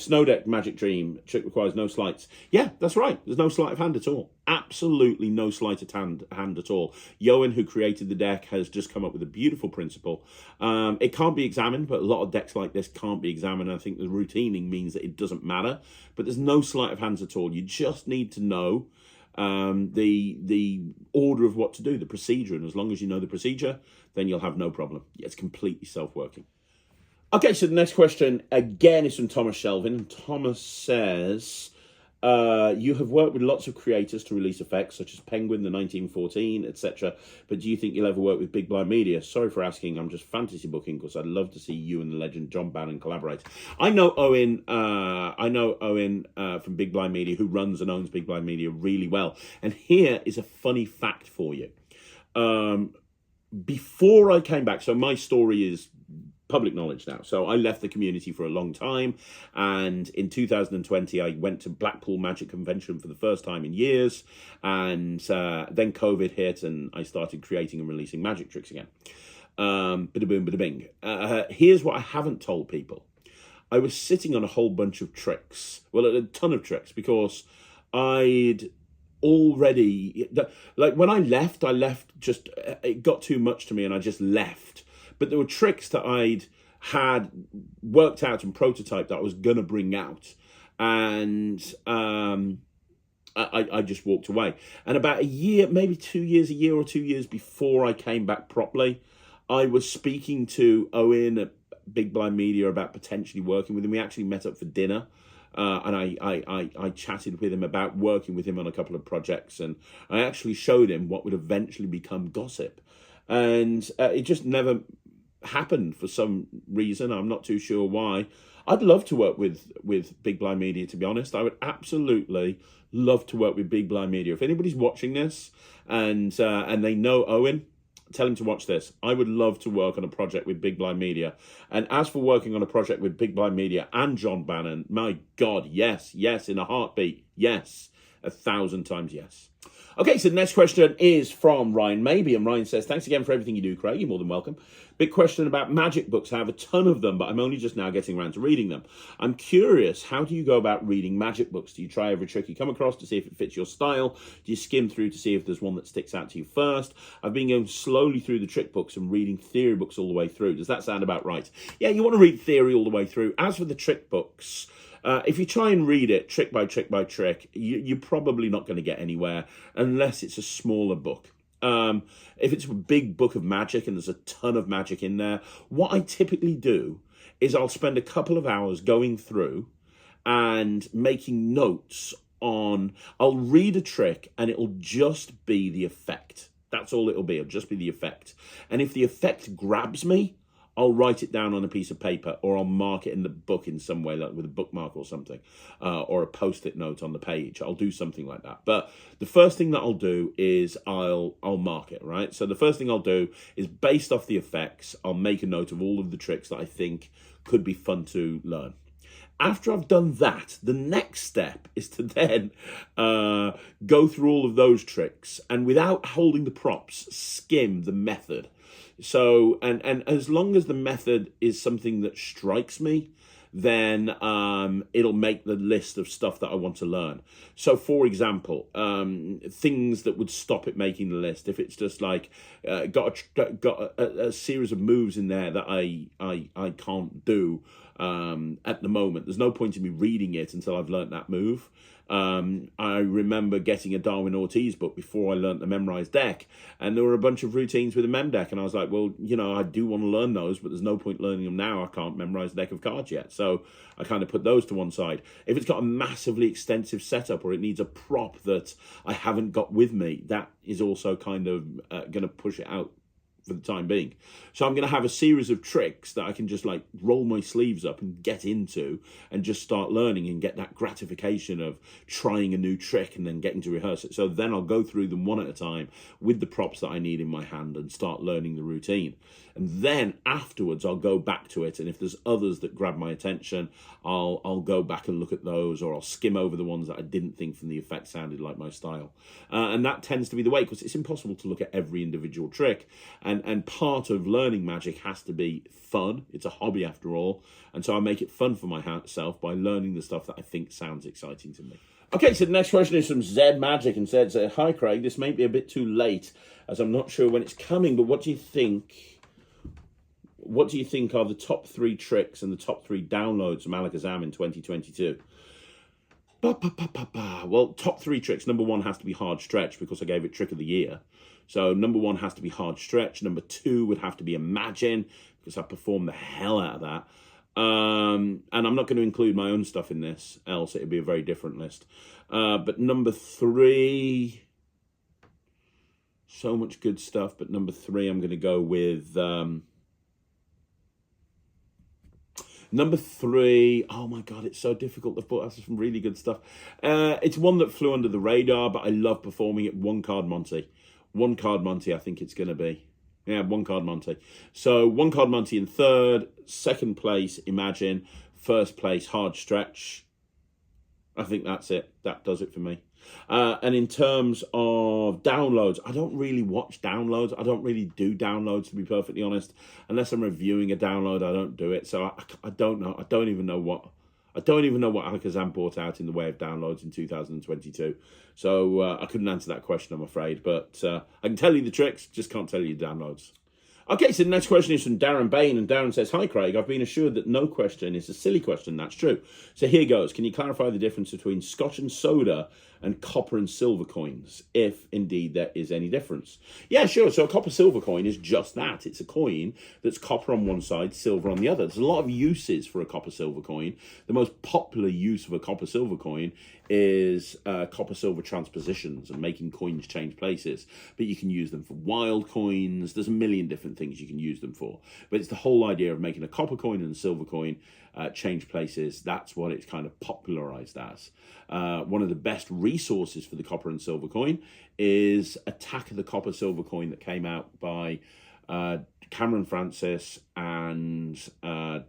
Speaker 1: Snow deck, Magic Dream, trick requires no sleights. Yeah, that's right. There's no sleight of hand at all. Absolutely no sleight of hand at all. Yoan, who created the deck, has just come up with a beautiful principle. It can't be examined, but a lot of decks like this can't be examined. I think the routining means that it doesn't matter, but there's no sleight of hands at all. You just need to know the order of what to do, the procedure, and as long as you know the procedure, then you'll have no problem. It's completely self-working. Okay, so the next question again is from Thomas Shelvin, and Thomas says, you have worked with lots of creators to release effects such as Penguin, the 1914, etc. But do you think you'll ever work with Big Blind Media? Sorry for asking, I'm just fantasy booking because I'd love to see you and the legend John Bannon collaborate. I know Owen from Big Blind Media, who runs and owns Big Blind Media, really well. And here is a funny fact for you. Before I came back, so my story is public knowledge now. So I left the community for a long time, and in 2020 I went to Blackpool Magic Convention for the first time in years, and then COVID hit and I started creating and releasing magic tricks again. Bada boom, bada bing. Here's what I haven't told people. I was sitting on a whole bunch of tricks, well, a ton of tricks, because I'd already, like when I left just, it got too much to me and I just left. But there were tricks that I'd had worked out and prototyped that I was going to bring out. And I just walked away. And about a year, maybe 2 years, a year or 2 years before I came back properly, I was speaking to Owen at Big Blind Media about potentially working with him. We actually met up for dinner. And I chatted with him about working with him on a couple of projects. And I actually showed him what would eventually become Gossip. And it just never happened for some reason. I'm not too sure why. I'd love to work with Big Blind Media, to be honest. I would absolutely love to work with Big Blind Media. If anybody's watching this and they know Owen, tell him to watch this. I would love to work on a project with Big Blind Media. And as for working on a project with Big Blind Media and John Bannon, my God, yes, in a heartbeat, yes, 1,000 times yes. Okay, so the next question is from Ryan Maybe, and Ryan says, thanks again for everything you do, Craig. You're more than welcome. Big question about magic books. I have a ton of them, but I'm only just now getting around to reading them. I'm curious, how do you go about reading magic books? Do you try every trick you come across to see if it fits your style? Do you skim through to see if there's one that sticks out to you first? I've been going slowly through the trick books and reading theory books all the way through. Does that sound about right? Yeah, you want to read theory all the way through. As for the trick books, if you try and read it trick by trick by trick, you're probably not going to get anywhere unless it's a smaller book. If it's a big book of magic and there's a ton of magic in there, what I typically do is I'll spend a couple of hours going through and making notes on, I'll read a trick and it'll just be the effect. That's all it'll be. It'll just be the effect. And if the effect grabs me, I'll write it down on a piece of paper, or I'll mark it in the book in some way, like with a bookmark or something, or a post-it note on the page. I'll do something like that. But the first thing that I'll do is I'll mark it, right? So the first thing I'll do is, based off the effects, I'll make a note of all of the tricks that I think could be fun to learn. After I've done that, the next step is to then go through all of those tricks and, without holding the props, skim the method. So, and as long as the method is something that strikes me, then it'll make the list of stuff that I want to learn. So, for example, things that would stop it making the list, if it's just like got a series of moves in there that I can't do at the moment. There's no point in me reading it until I've learnt that move. I remember getting a Darwin Ortiz book before I learnt the memorized deck, and there were a bunch of routines with a mem deck, and I was like, well, you know, I do want to learn those, but there's no point learning them now. I can't memorize a deck of cards yet. So I kind of put those to one side. If it's got a massively extensive setup, or it needs a prop that I haven't got with me, that is also kind of going to push it out for the time being. So I'm going to have a series of tricks that I can just like roll my sleeves up and get into and just start learning and get that gratification of trying a new trick and then getting to rehearse it. So then I'll go through them one at a time with the props that I need in my hand and start learning the routine. And then afterwards I'll go back to it, and if there's others that grab my attention, I'll go back and look at those, or I'll skim over the ones that I didn't think from the effect sounded like my style. And that tends to be the way, because it's impossible to look at every individual trick, and part of learning magic has to be fun. It's a hobby after all, and so I make it fun for myself by learning the stuff that I think sounds exciting to me. Okay, so the next question is from Zed Magic, and said, "Hi Craig, this may be a bit too late as I'm not sure when it's coming, but what do you think are the top 3 tricks and the top 3 downloads from Alakazam in 2022? Well, top 3 tricks. Number 1 has to be Hard Stretch, because I gave it Trick of the Year. So number 1 has to be Hard Stretch. Number 2 would have to be Imagine, because I performed the hell out of that. And I'm not going to include my own stuff in this, else it'd be a very different list. But number 3, so much good stuff. But number 3, I'm going to go with... Number 3, oh my God, it's so difficult to put. That's some really good stuff. It's one that flew under the radar, but I love performing it. One Card Monty. One Card Monty, I think it's going to be. Yeah, One Card Monty. So One Card Monty in 3rd, 2nd place, Imagine, 1st place, Hard Stretch. I think that's it. That does it for me. And in terms of downloads, I don't really watch downloads. I don't really do downloads, to be perfectly honest. Unless I'm reviewing a download, I don't do it. So I don't know. I don't even know what Alakazam brought out in the way of downloads in 2022. So I couldn't answer that question, I'm afraid. But I can tell you the tricks, just can't tell you the downloads. Okay, so the next question is from Darren Bain, and Darren says, "Hi Craig, I've been assured that no question is a silly question." That's true. So here goes. Can you clarify the difference between Scotch and soda and copper and silver coins, if indeed there is any difference? Yeah, sure. So a copper silver coin is just that. It's a coin that's copper on one side, silver on the other. There's a lot of uses for a copper silver coin. The most popular use of a copper silver coin is copper silver transpositions and making coins change places. But you can use them for wild coins. There's a million different things you can use them for. But it's the whole idea of making a copper coin and a silver coin change places. That's what it's kind of popularized as. One of the best resources for the copper and silver coin is Attack of the Copper Silver Coin, that came out by Cameron Francis and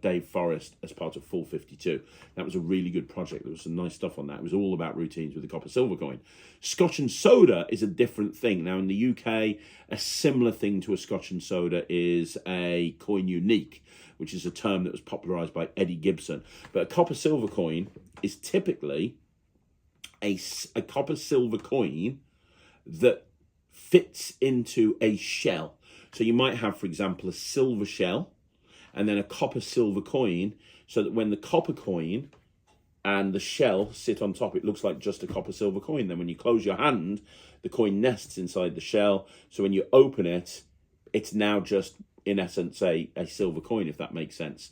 Speaker 1: Dave Forrest as part of Full 52. That was a really good project. There was some nice stuff on that. It was all about routines with the copper silver coin. Scotch and soda is a different thing. Now in the UK, a similar thing to a Scotch and soda is a coin unique, which is a term that was popularized by Eddie Gibson. But a copper silver coin is typically a copper silver coin that fits into a shell. So you might have, for example, a silver shell and then a copper silver coin, so that when the copper coin and the shell sit on top. It looks like just a copper silver coin. Then when you close your hand, the coin nests inside the shell. So when you open it, it's now just, in essence, a silver coin, if that makes sense.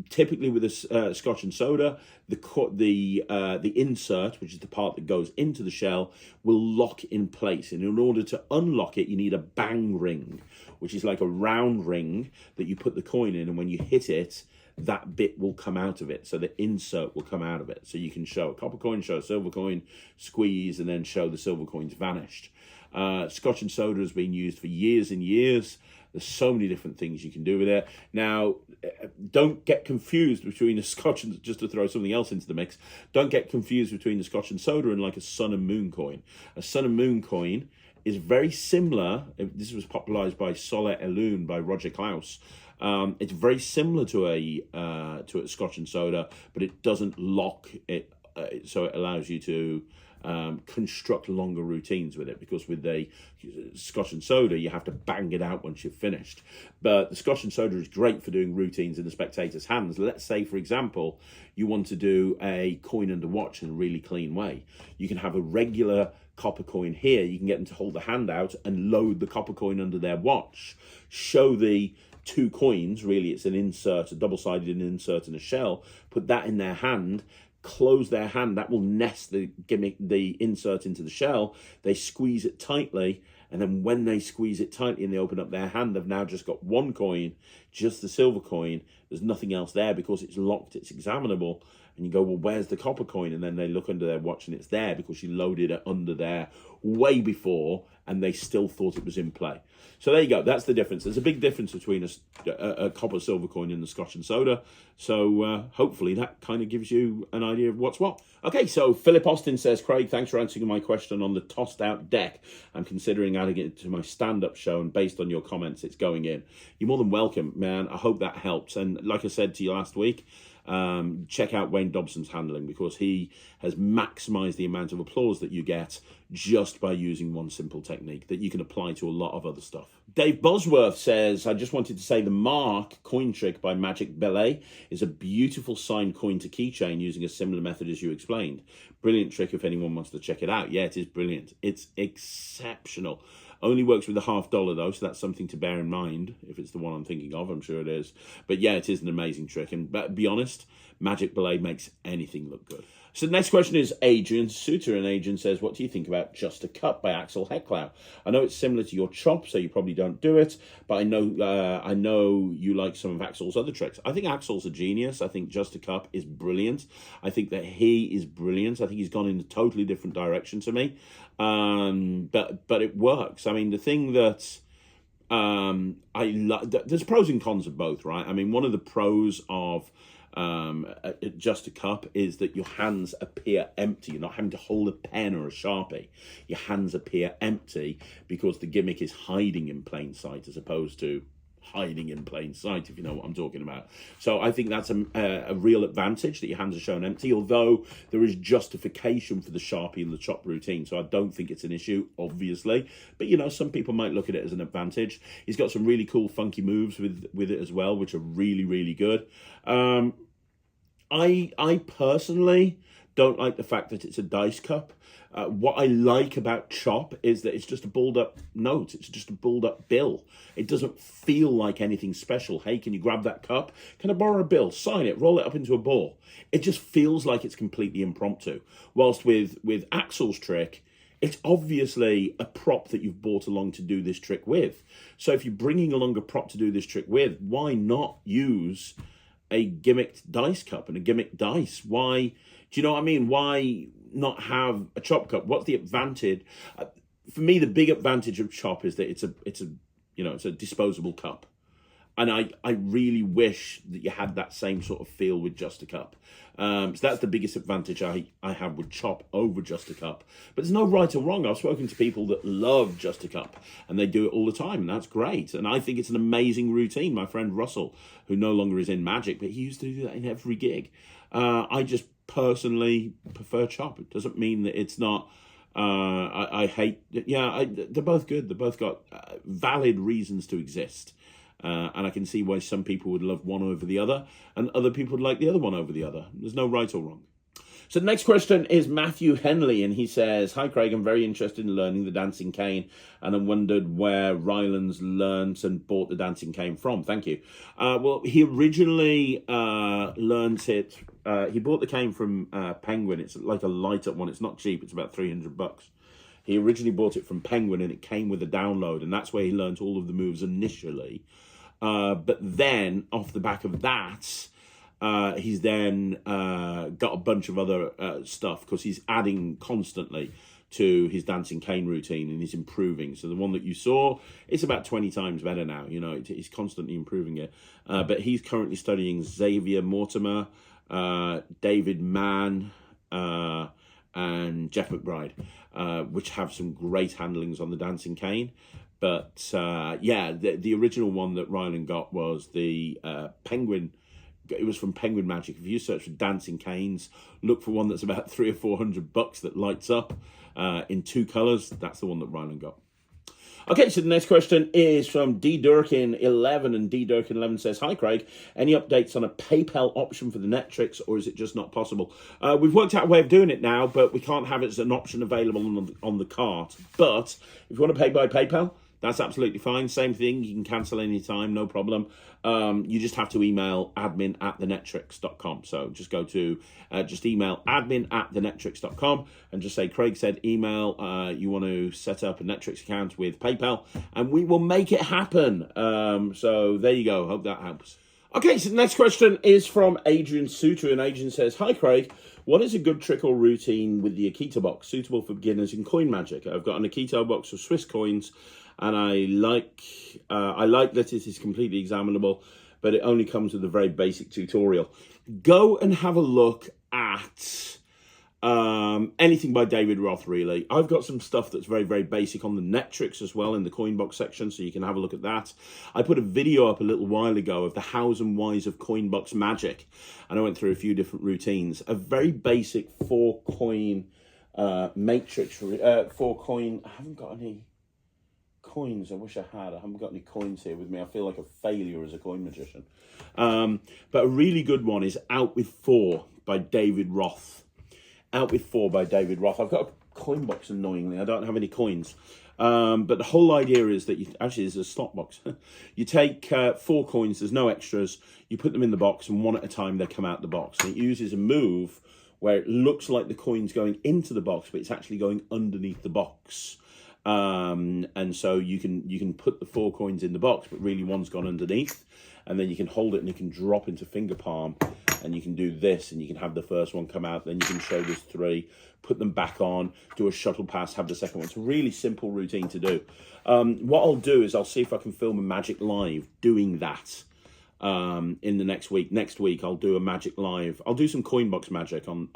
Speaker 1: Typically with a Scotch and soda, the insert, which is the part that goes into the shell, will lock in place. And in order to unlock it, you need a bang ring, which is like a round ring that you put the coin in, and when you hit it, that bit will come out of it. So the insert will come out of it. So you can show a copper coin, show a silver coin, squeeze, and then show the silver coins vanished. Scotch and soda has been used for years and years. There's so many different things you can do with it. Now, don't get confused between a Scotch and, just to throw something else into the mix, don't get confused between the Scotch and soda and like a sun and moon coin. A sun and moon coin is very similar. This was popularized by Soleil et Lune by Roger Klaus. It's very similar to a Scotch and soda, but it doesn't lock it, so it allows you to construct longer routines with it, because with the Scotch and soda you have to bang it out once you've finished. But the Scotch and soda is great for doing routines in the spectator's hands. Let's say, for example, you want to do a coin under watch in a really clean way. You can have a regular copper coin here. You can get them to hold the hand out and load the copper coin under their watch. Show the two coins, really it's an insert, a double-sided insert and a shell, put that in their hand, close their hand, that will nest the insert into the shell. They squeeze it tightly, and then when they squeeze it tightly and they open up their hand, they've now just got one coin, just the silver coin. There's nothing else there because it's locked, it's examinable. And you go, well, where's the copper coin? And then they look under their watch and it's there because you loaded it under there way before and they still thought it was in play. So there you go. That's the difference. There's a big difference between a copper silver coin and the Scotch and soda. So hopefully that kind of gives you an idea of what's what. Okay, so Philip Austin says, Craig, thanks for answering my question on the tossed out deck. I'm considering adding it to my stand-up show, and based on your comments, it's going in. You're more than welcome, man. I hope that helps. And like I said to you last week, check out Wayne Dobson's handling, because he has maximized the amount of applause that you get just by using one simple technique that you can apply to a lot of other stuff. Dave Bosworth says, I just wanted to say the Mark coin trick by Magic Ballet is a beautiful signed coin to keychain using a similar method as you explained. Brilliant trick if anyone wants to check it out. Yeah, it is brilliant. It's exceptional. Only works with the $50 though, so that's something to bear in mind if it's the one I'm thinking of. I'm sure it is. But yeah, it is an amazing trick. And but be honest, Magic Ballet makes anything look good. So the next question is Adrian Suter, and Adrian says, what do you think about Just a Cup by Axel Hecklau? I know it's similar to your chop, so you probably don't do it, but I know you like some of Axel's other tricks. I think Axel's a genius. I think Just a Cup is brilliant. I think that he is brilliant. I think he's gone in a totally different direction to me, but it works. I mean, the thing that there's pros and cons of both, right? I mean, one of the pros of Just a Cup is that your hands appear empty. You're not having to hold a pen or a Sharpie. Your hands appear empty because the gimmick is hiding in plain sight as opposed to hiding in plain sight, if you know what I'm talking about. So I think that's a real advantage, that your hands are shown empty, although there is justification for the Sharpie and the chop routine. So I don't think it's an issue, obviously. But, you know, some people might look at it as an advantage. He's got some really cool, funky moves with it as well, which are really, really good. I personally don't like the fact that it's a dice cup. What I like about chop is that it's just a balled up note. It's just a balled up bill. It doesn't feel like anything special. Hey, can you grab that cup? Can I borrow a bill? Sign it, roll it up into a ball. It just feels like it's completely impromptu. Whilst with Axel's trick, it's obviously a prop that you've brought along to do this trick with. So if you're bringing along a prop to do this trick with, why not use a gimmicked dice cup and a gimmicked dice? Why, do you know what I mean? Why not have a chop cup? What's the advantage? For me, the big advantage of chop is that it's a disposable cup. And I really wish that you had that same sort of feel with Just a Cup. So that's the biggest advantage I have with chop over Just a Cup. But there's no right or wrong. I've spoken to people that love Just a Cup, and they do it all the time, and that's great. And I think it's an amazing routine. My friend Russell, who no longer is in Magic, but he used to do that in every gig. I just personally prefer chop. It doesn't mean that it's not... they're both good. They've both got valid reasons to exist. And I can see why some people would love one over the other, and other people would like the other one over the other. There's no right or wrong. So the next question is Matthew Henley, and he says, "Hi Craig, I'm very interested in learning the dancing cane, and I wondered where Ryland's learnt and bought the dancing cane from." Thank you. Well, he originally learnt it. He bought the cane from Penguin. It's like a light-up one. It's not cheap. It's about $300. He originally bought it from Penguin, and it came with a download, and that's where he learnt all of the moves initially. But then, off the back of that, he's then got a bunch of other stuff because he's adding constantly to his dancing cane routine, and he's improving. So the one that you saw, it's about 20 times better now. You know, he's constantly improving it. But he's currently studying Xavier Mortimer, David Mann, and Jeff McBride, which have some great handlings on the dancing cane. But yeah, the original one that Ryland got was the Penguin. It was from Penguin Magic. If you search for dancing canes, look for one that's about $300 or $400 that lights up in 2 colors. That's the one that Ryland got. Okay, so the next question is from D Durkin 11, and D Durkin 11 says, "Hi Craig, any updates on a PayPal option for the Netrix, or is it just not possible?" We've worked out a way of doing it now, but we can't have it as an option available on the cart. But if you want to pay by PayPal, that's absolutely fine. Same thing, you can cancel anytime, no problem. You just have to email admin@thenetrix.com. So just go to, just email admin@thenetrix.com and just say, "Craig said email, you want to set up a Netrix account with PayPal, and we will make it happen." So there you go, hope that helps. Okay, so the next question is from Adrian Suter, and Adrian says, "Hi Craig, what is a good trick or routine with the Akito box, suitable for beginners in coin magic? I've got an Akito box of Swiss coins, and I like that it is completely examinable, but it only comes with a very basic tutorial." Go and have a look at anything by David Roth, really. I've got some stuff that's very, very basic on the Netrix as well in the coin box section, so you can have a look at that. I put a video up a little while ago of the hows and whys of coin box magic, and I went through a few different routines. A very basic 4-coin matrix, 4-coin, I haven't got any coins. I wish I had. I haven't got any coins here with me. I feel like a failure as a coin magician. But a really good one is Out with 4 by David Roth. Out with 4 by David Roth. I've got a coin box, annoyingly. I don't have any coins. But the whole idea is that actually there's a slot box. You take 4 coins, there's no extras. You put them in the box, and one at a time they come out the box. And it uses a move where it looks like the coin's going into the box, but it's actually going underneath the box. And so you can put the 4 coins in the box, but really one's gone underneath, and then you can hold it and you can drop into finger palm, and you can do this, and you can have the first one come out, then you can show there's 3, put them back on, do a shuttle pass, have the second one. It's a really simple routine to do. What I'll do is I'll see if I can film a Magic Live doing that in the next week. Next week I'll do a Magic Live. I'll do some coin box magic on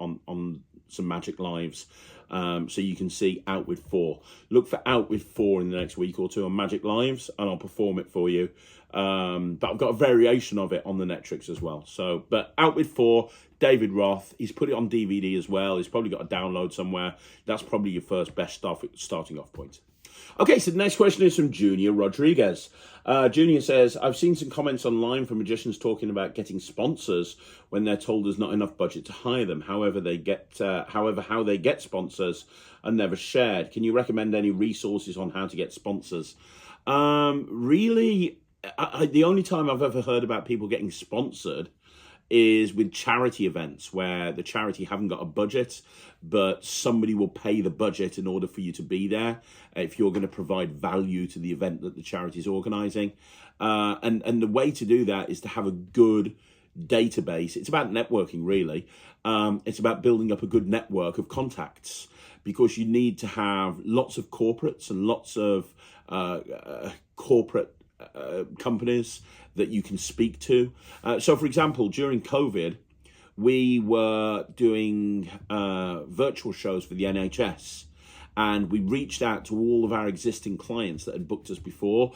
Speaker 1: some Magic Lives. So you can see Out with 4. Look for Out with 4 in the next week or two on Magic Lives, and I'll perform it for you. But I've got a variation of it on the Netrix as well. So, but Out with 4, David Roth. He's put it on DVD as well. He's probably got a download somewhere. That's probably your first best starting off point. Okay, so the next question is from Junior Rodriguez. Junior says, "I've seen some comments online from magicians talking about getting sponsors when they're told there's not enough budget to hire them. However, how they get sponsors are never shared. Can you recommend any resources on how to get sponsors?" Really, the only time I've ever heard about people getting sponsored is with charity events where the charity haven't got a budget, but somebody will pay the budget in order for you to be there if you're going to provide value to the event that the charity is organising. And the way to do that is to have a good database. It's about networking, really. It's about building up a good network of contacts, because you need to have lots of corporates and lots of corporate companies that you can speak to. So, for example, during COVID, we were doing virtual shows for the NHS, and we reached out to all of our existing clients that had booked us before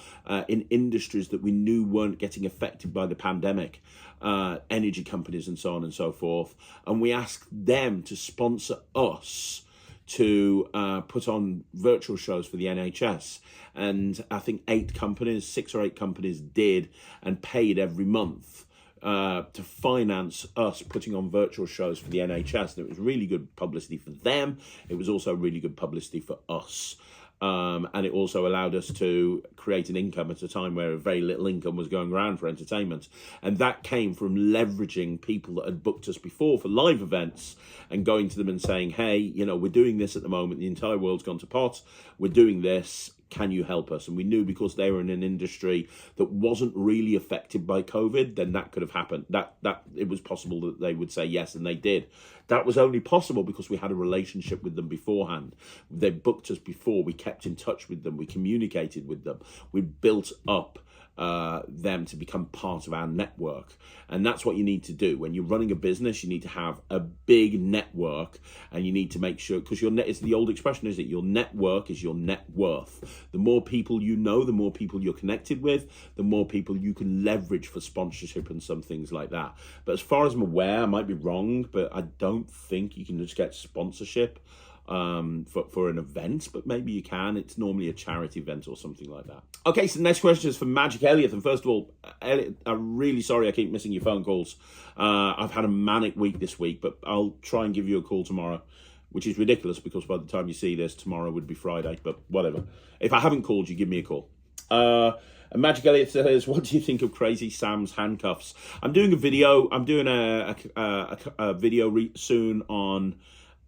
Speaker 1: in industries that we knew weren't getting affected by the pandemic, energy companies and so on and so forth. And we asked them to sponsor us to put on virtual shows for the NHS. And I think 6 or 8 companies did and paid every month to finance us putting on virtual shows for the NHS. And it was really good publicity for them. It was also really good publicity for us. And it also allowed us to create an income at a time where very little income was going around for entertainment. And that came from leveraging people that had booked us before for live events and going to them and saying, hey, you know, we're doing this at the moment. The entire world's gone to pot. We're doing this. Can you help us? And we knew because they were in an industry that wasn't really affected by COVID, then that could have happened. That it was possible that they would say yes, and they did. That was only possible because we had a relationship with them beforehand. They booked us before. We kept in touch with them. We communicated with them. We built up them to become part of our network. And that's what you need to do. When you're running a business, you need to have a big network, and you need to make sure, because your net is the old expression, is it? Your network is your net worth. The more people you know, the more people you're connected with, the more people you can leverage for sponsorship and some things like that. But as far as I'm aware, I might be wrong, but I don't think you can just get sponsorship for an event, but maybe you can. It's normally a charity event or something like that. Okay, so the next question is from Magic Elliot. And first of all, Elliot, I'm really sorry I keep missing your phone calls. I've had a manic week this week, but I'll try and give you a call tomorrow, which is ridiculous because by the time you see this, tomorrow would be Friday, but whatever. If I haven't called you, give me a call. And Magic Elliot says, what do you think of Crazy Sam's handcuffs? I'm doing a video. I'm doing a video soon on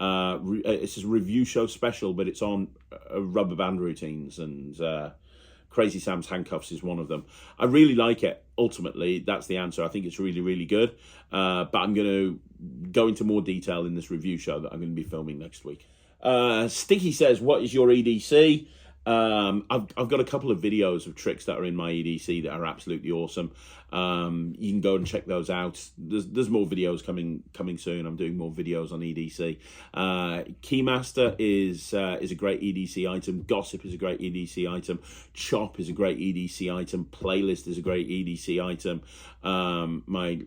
Speaker 1: it's a review show special, but it's on rubber band routines, and Crazy Sam's handcuffs is one of them. I really like it. Ultimately, that's the answer. I think it's really, really good. But I'm going to go into more detail in this review show that I'm going to be filming next week. Sticky says, what is your EDC? I've got a couple of videos of tricks that are in my EDC that are absolutely awesome. You can go and check those out. There's more videos coming soon. I'm doing more videos on EDC. Keymaster is a great EDC item. Gossip is a great EDC item. Chop is a great EDC item. Playlist is a great EDC item. My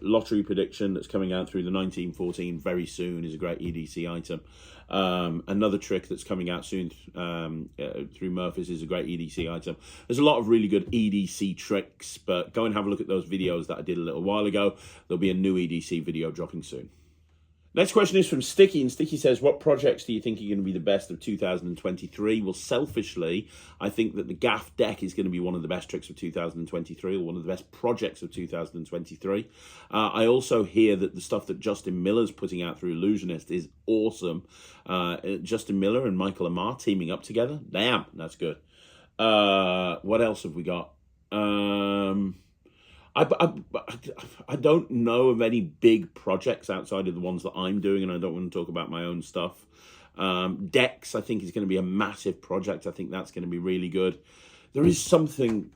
Speaker 1: lottery prediction that's coming out through the 1914 very soon is a great EDC item. Another trick that's coming out soon through Murphy's is a great EDC item. There's a lot of really good EDC tricks, but go and have a look at those videos that I did a little while ago. There'll be a new EDC video dropping soon. Next question is from Sticky, and Sticky says, what projects do you think are going to be the best of 2023? Well, selfishly, I think that the Gaffed deck is going to be one of the best tricks of 2023, or one of the best projects of 2023. I also hear that the stuff that Justin Miller's putting out through Illusionist is awesome. Justin Miller and Michael Amar teaming up together. Damn, that's good. What else have we got? I don't know of any big projects outside of the ones that I'm doing, and I don't want to talk about my own stuff. Dex, I think, is going to be a massive project. I think that's going to be really good. There is something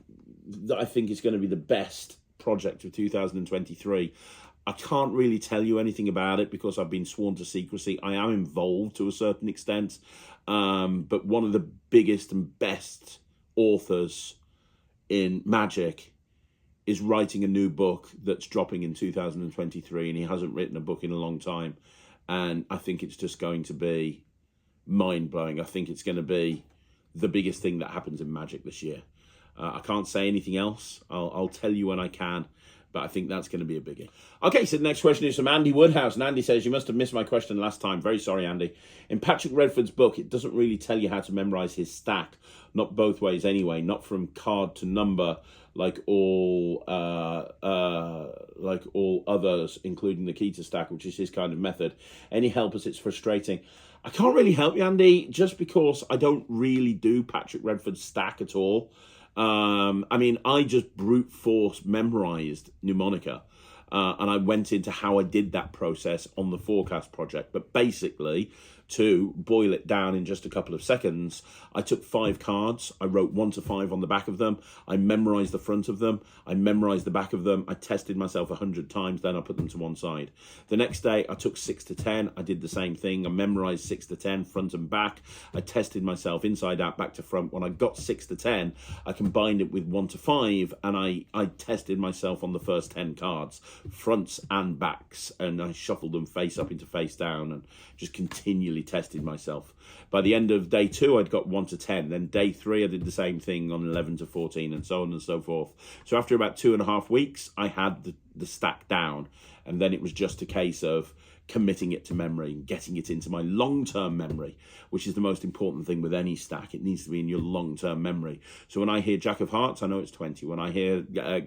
Speaker 1: that I think is going to be the best project of 2023. I can't really tell you anything about it because I've been sworn to secrecy. I am involved to a certain extent, but one of the biggest and best authors in Magic is writing a new book that's dropping in 2023, and he hasn't written a book in a long time. And I think it's just going to be mind-blowing. I think it's going to be the biggest thing that happens in Magic this year. I can't say anything else. I'll tell you when I can, but I think that's going to be a biggie. Okay, so the next question is from Andy Woodhouse, and Andy says, you must have missed my question last time. Very sorry, Andy. In Patrick Redford's book, it doesn't really tell you how to memorize his stack. Not both ways anyway, not from card to number, like all others, including the key to stack, which is his kind of method. Any help, as it's frustrating. I can't really help you, Andy, just because I don't really do Patrick Redford's stack at all. I mean, I just brute force memorized Mnemonica, and I went into how I did that process on the Forecast project. But basically, to boil it down in just a couple of seconds, I took 5 cards, I wrote 1 to 5 on the back of them, I memorized the front of them, I memorized the back of them, I tested myself 100 times, then I put them to one side. The next day, I took 6 to 10, I did the same thing, I memorized 6 to 10, front and back, I tested myself inside out, back to front. When I got 6 to 10, I combined it with 1 to 5, and I tested myself on the first 10 cards, fronts and backs, and I shuffled them face up into face down, and just continually really tested myself. By the end of day 2, I'd got 1 to 10. Then day 3, I did the same thing on 11 to 14, and so on and so forth. So after about 2.5 weeks, I had the stack down. And then it was just a case of committing it to memory and getting it into my long-term memory, which is the most important thing with any stack. It needs to be in your long-term memory. So when I hear Jack of Hearts, I know it's 20. When I hear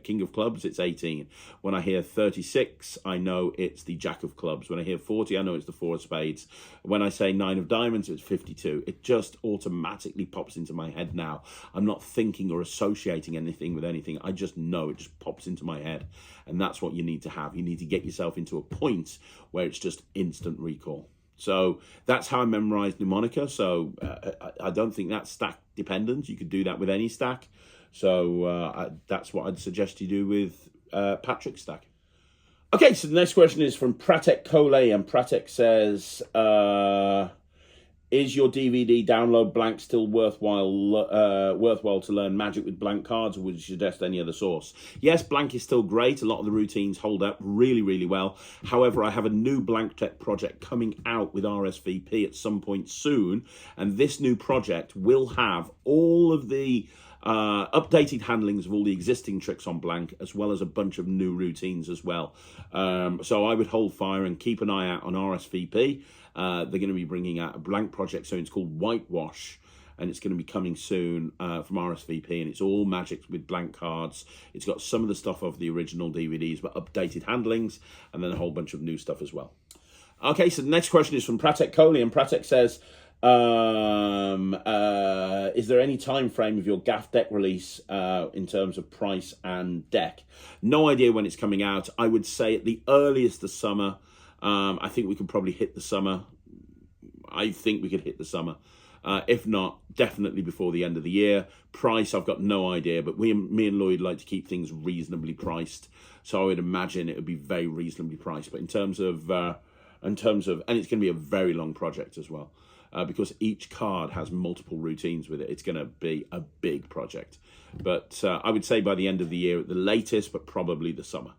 Speaker 1: King of Clubs, it's 18. When I hear 36, I know it's the Jack of Clubs. When I hear 40, I know it's the 4 of Spades. When I say 9 of Diamonds, it's 52. It just automatically pops into my head now. I'm not thinking or associating anything with anything. I just know it just pops into my head. And that's what you need to have. You need to get yourself into a point where it's just instant recall. So that's how I memorized Mnemonica. So I don't think that's stack dependent. You could do that with any stack. So that's what I'd suggest you do with Patrick's stack. Okay, so the next question is from Pratek Kole, and Pratek says, is your DVD download blank still worthwhile to learn Magic with blank cards, or would you suggest any other source? Yes, blank is still great. A lot of the routines hold up really, really well. However, I have a new blank deck project coming out with RSVP at some point soon, and this new project will have all of the updated handlings of all the existing tricks on blank, as well as a bunch of new routines as well. So I would hold fire and keep an eye out on RSVP. They're going to be bringing out a blank project soon. It's called Whitewash, and it's going to be coming soon from RSVP, and it's all Magic with blank cards. It's got some of the stuff of the original DVDs, but updated handlings, and then a whole bunch of new stuff as well. Okay, so the next question is from Pratek Kole, and Pratek says, is there any time frame of your Gaffed deck release in terms of price and deck? No idea when it's coming out. I would say at the earliest the summer. I think we could probably hit the summer. I think we could hit the summer. If not, definitely before the end of the year. Price, I've got no idea, but me and Lloyd like to keep things reasonably priced. So I would imagine it would be very reasonably priced. But in terms of, and it's going to be a very long project as well. Because each card has multiple routines with it. It's going to be a big project. But I would say by the end of the year at the latest, but probably the summer.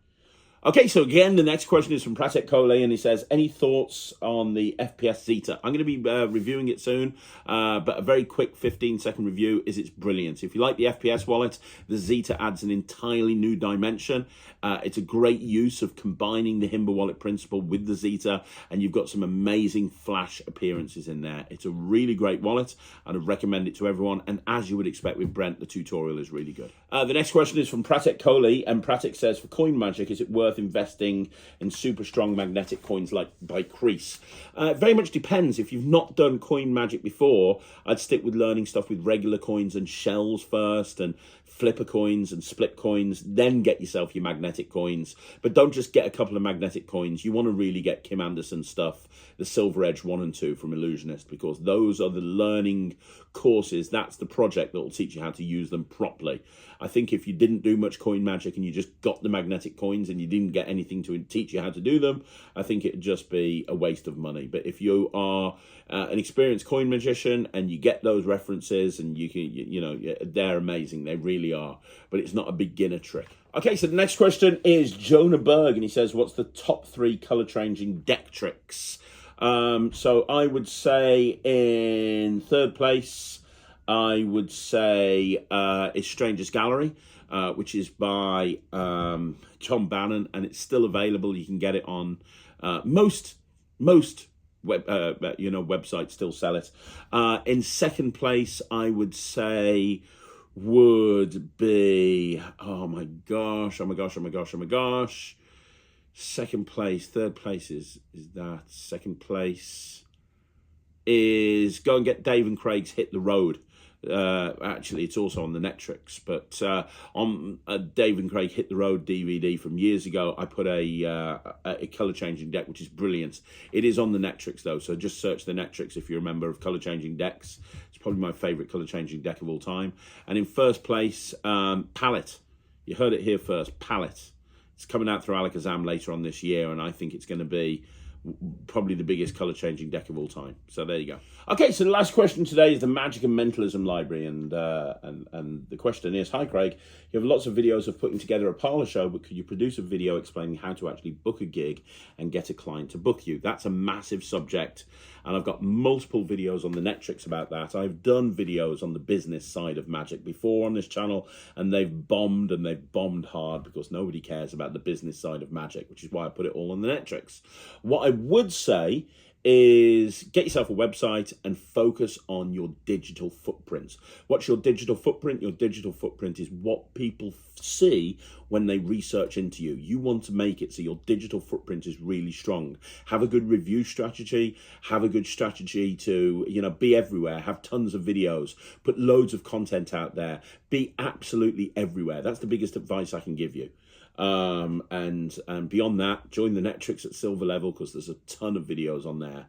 Speaker 1: Okay, so again, the next question is from Pratek Kole, and he says, any thoughts on the FPS Zeta? I'm going to be reviewing it soon, but a very quick 15-second review is it's brilliant. If you like the FPS wallet, the Zeta adds an entirely new dimension. It's a great use of combining the Himba wallet principle with the Zeta, and you've got some amazing flash appearances in there. It's a really great wallet, and I'd recommend it to everyone, and as you would expect with Brent, the tutorial is really good. The next question is from Pratek Kole, and Pratek says, for coin magic, is it worth investing in super strong magnetic coins like by Crease? It very much depends. If you've not done coin magic before, I'd stick with learning stuff with regular coins and shells first, and flipper coins and split coins, then get yourself your magnetic coins. But don't just get a couple of magnetic coins. You want to really get Kim Anderson stuff, the Silver Edge 1 and 2 from Illusionist, because those are the learning courses. That's the project that will teach you how to use them properly. I think if you didn't do much coin magic and you just got the magnetic coins and you didn't get anything to teach you how to do them, I think it'd just be a waste of money. But if you are an experienced coin magician and you get those references, and you can, you know, they're amazing. They really are. But it's not a beginner trick. Okay, so the next question is Jonah Berg, and he says, what's the top 3 color changing deck tricks? So I would say in third place, I would say is Stranger's Gallery, which is by Tom Bannon, and it's still available. You can get it on most websites still sell it. In second place, I would say would be oh my gosh. Second place, third place is that. Second place is go and get Dave and Craig's Hit the Road. Actually, it's also on the Netrix, but on a Dave and Craig Hit the Road DVD from years ago, I put a color changing deck, which is brilliant. It is on the Netrix though, so just search the Netrix if you're a member of color changing decks. It's probably my favorite color changing deck of all time. And in first place, Palette. You heard it here first, Palette. It's coming out through Alakazam later on this year, and I think it's going to be probably the biggest color changing deck of all time. So there you go. Okay, so the last question today is the Magic and Mentalism Library, and the question is: Hi Craig, you have lots of videos of putting together a parlor show, but could you produce a video explaining how to actually book a gig and get a client to book you? That's a massive subject, and I've got multiple videos on the Netrix about that. I've done videos on the business side of magic before on this channel, and they've bombed, and they've bombed hard because nobody cares about the business side of magic, which is why I put it all on the Netrix. What I would say is get yourself a website and focus on your digital footprints. What's your digital footprint? Your digital footprint is what people see when they research into you. You want to make it so your digital footprint is really strong. Have a good review strategy. Have a good strategy to, be everywhere. Have tons of videos. Put loads of content out there. Be absolutely everywhere. That's the biggest advice I can give you. And beyond that, join the Netrix at silver level because there's a ton of videos on there.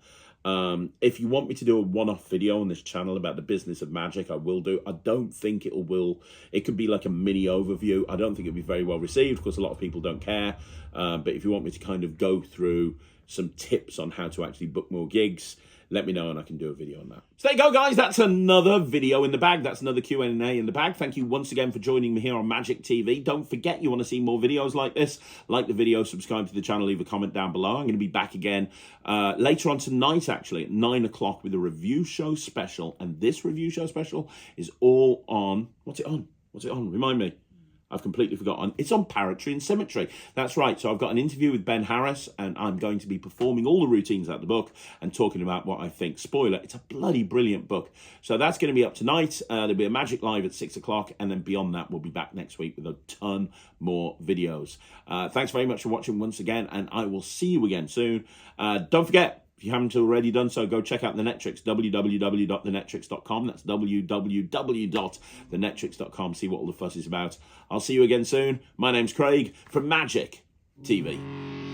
Speaker 1: If you want me to do a one-off video on this channel about the business of magic, I will do. I don't think it could be like a mini overview. I don't think it'll be very well received because a lot of people don't care. But if you want me to kind of go through some tips on how to actually book more gigs, let me know and I can do a video on that. So there you go, guys. That's another video in the bag. That's another Q&A in the bag. Thank you once again for joining me here on Magic TV. Don't forget, you want to see more videos like this, like the video, subscribe to the channel, leave a comment down below. I'm going to be back again later on tonight, actually, at 9 o'clock with a review show special. And this review show special is all on... What's it on? Remind me. I've completely forgotten. It's on Parrotry and Symmetry. That's right. So I've got an interview with Ben Harris, and I'm going to be performing all the routines out of the book and talking about what I think. Spoiler, it's a bloody brilliant book. So that's going to be up tonight. There'll be a Magic Live at 6 o'clock, and then beyond that, we'll be back next week with a ton more videos. Thanks very much for watching once again, and I will see you again soon. Don't forget, if you haven't already done so, go check out the Netrix, www.thenetrix.com. That's www.thenetrix.com. See what all the fuss is about. I'll see you again soon. My name's Craig from Magic TV.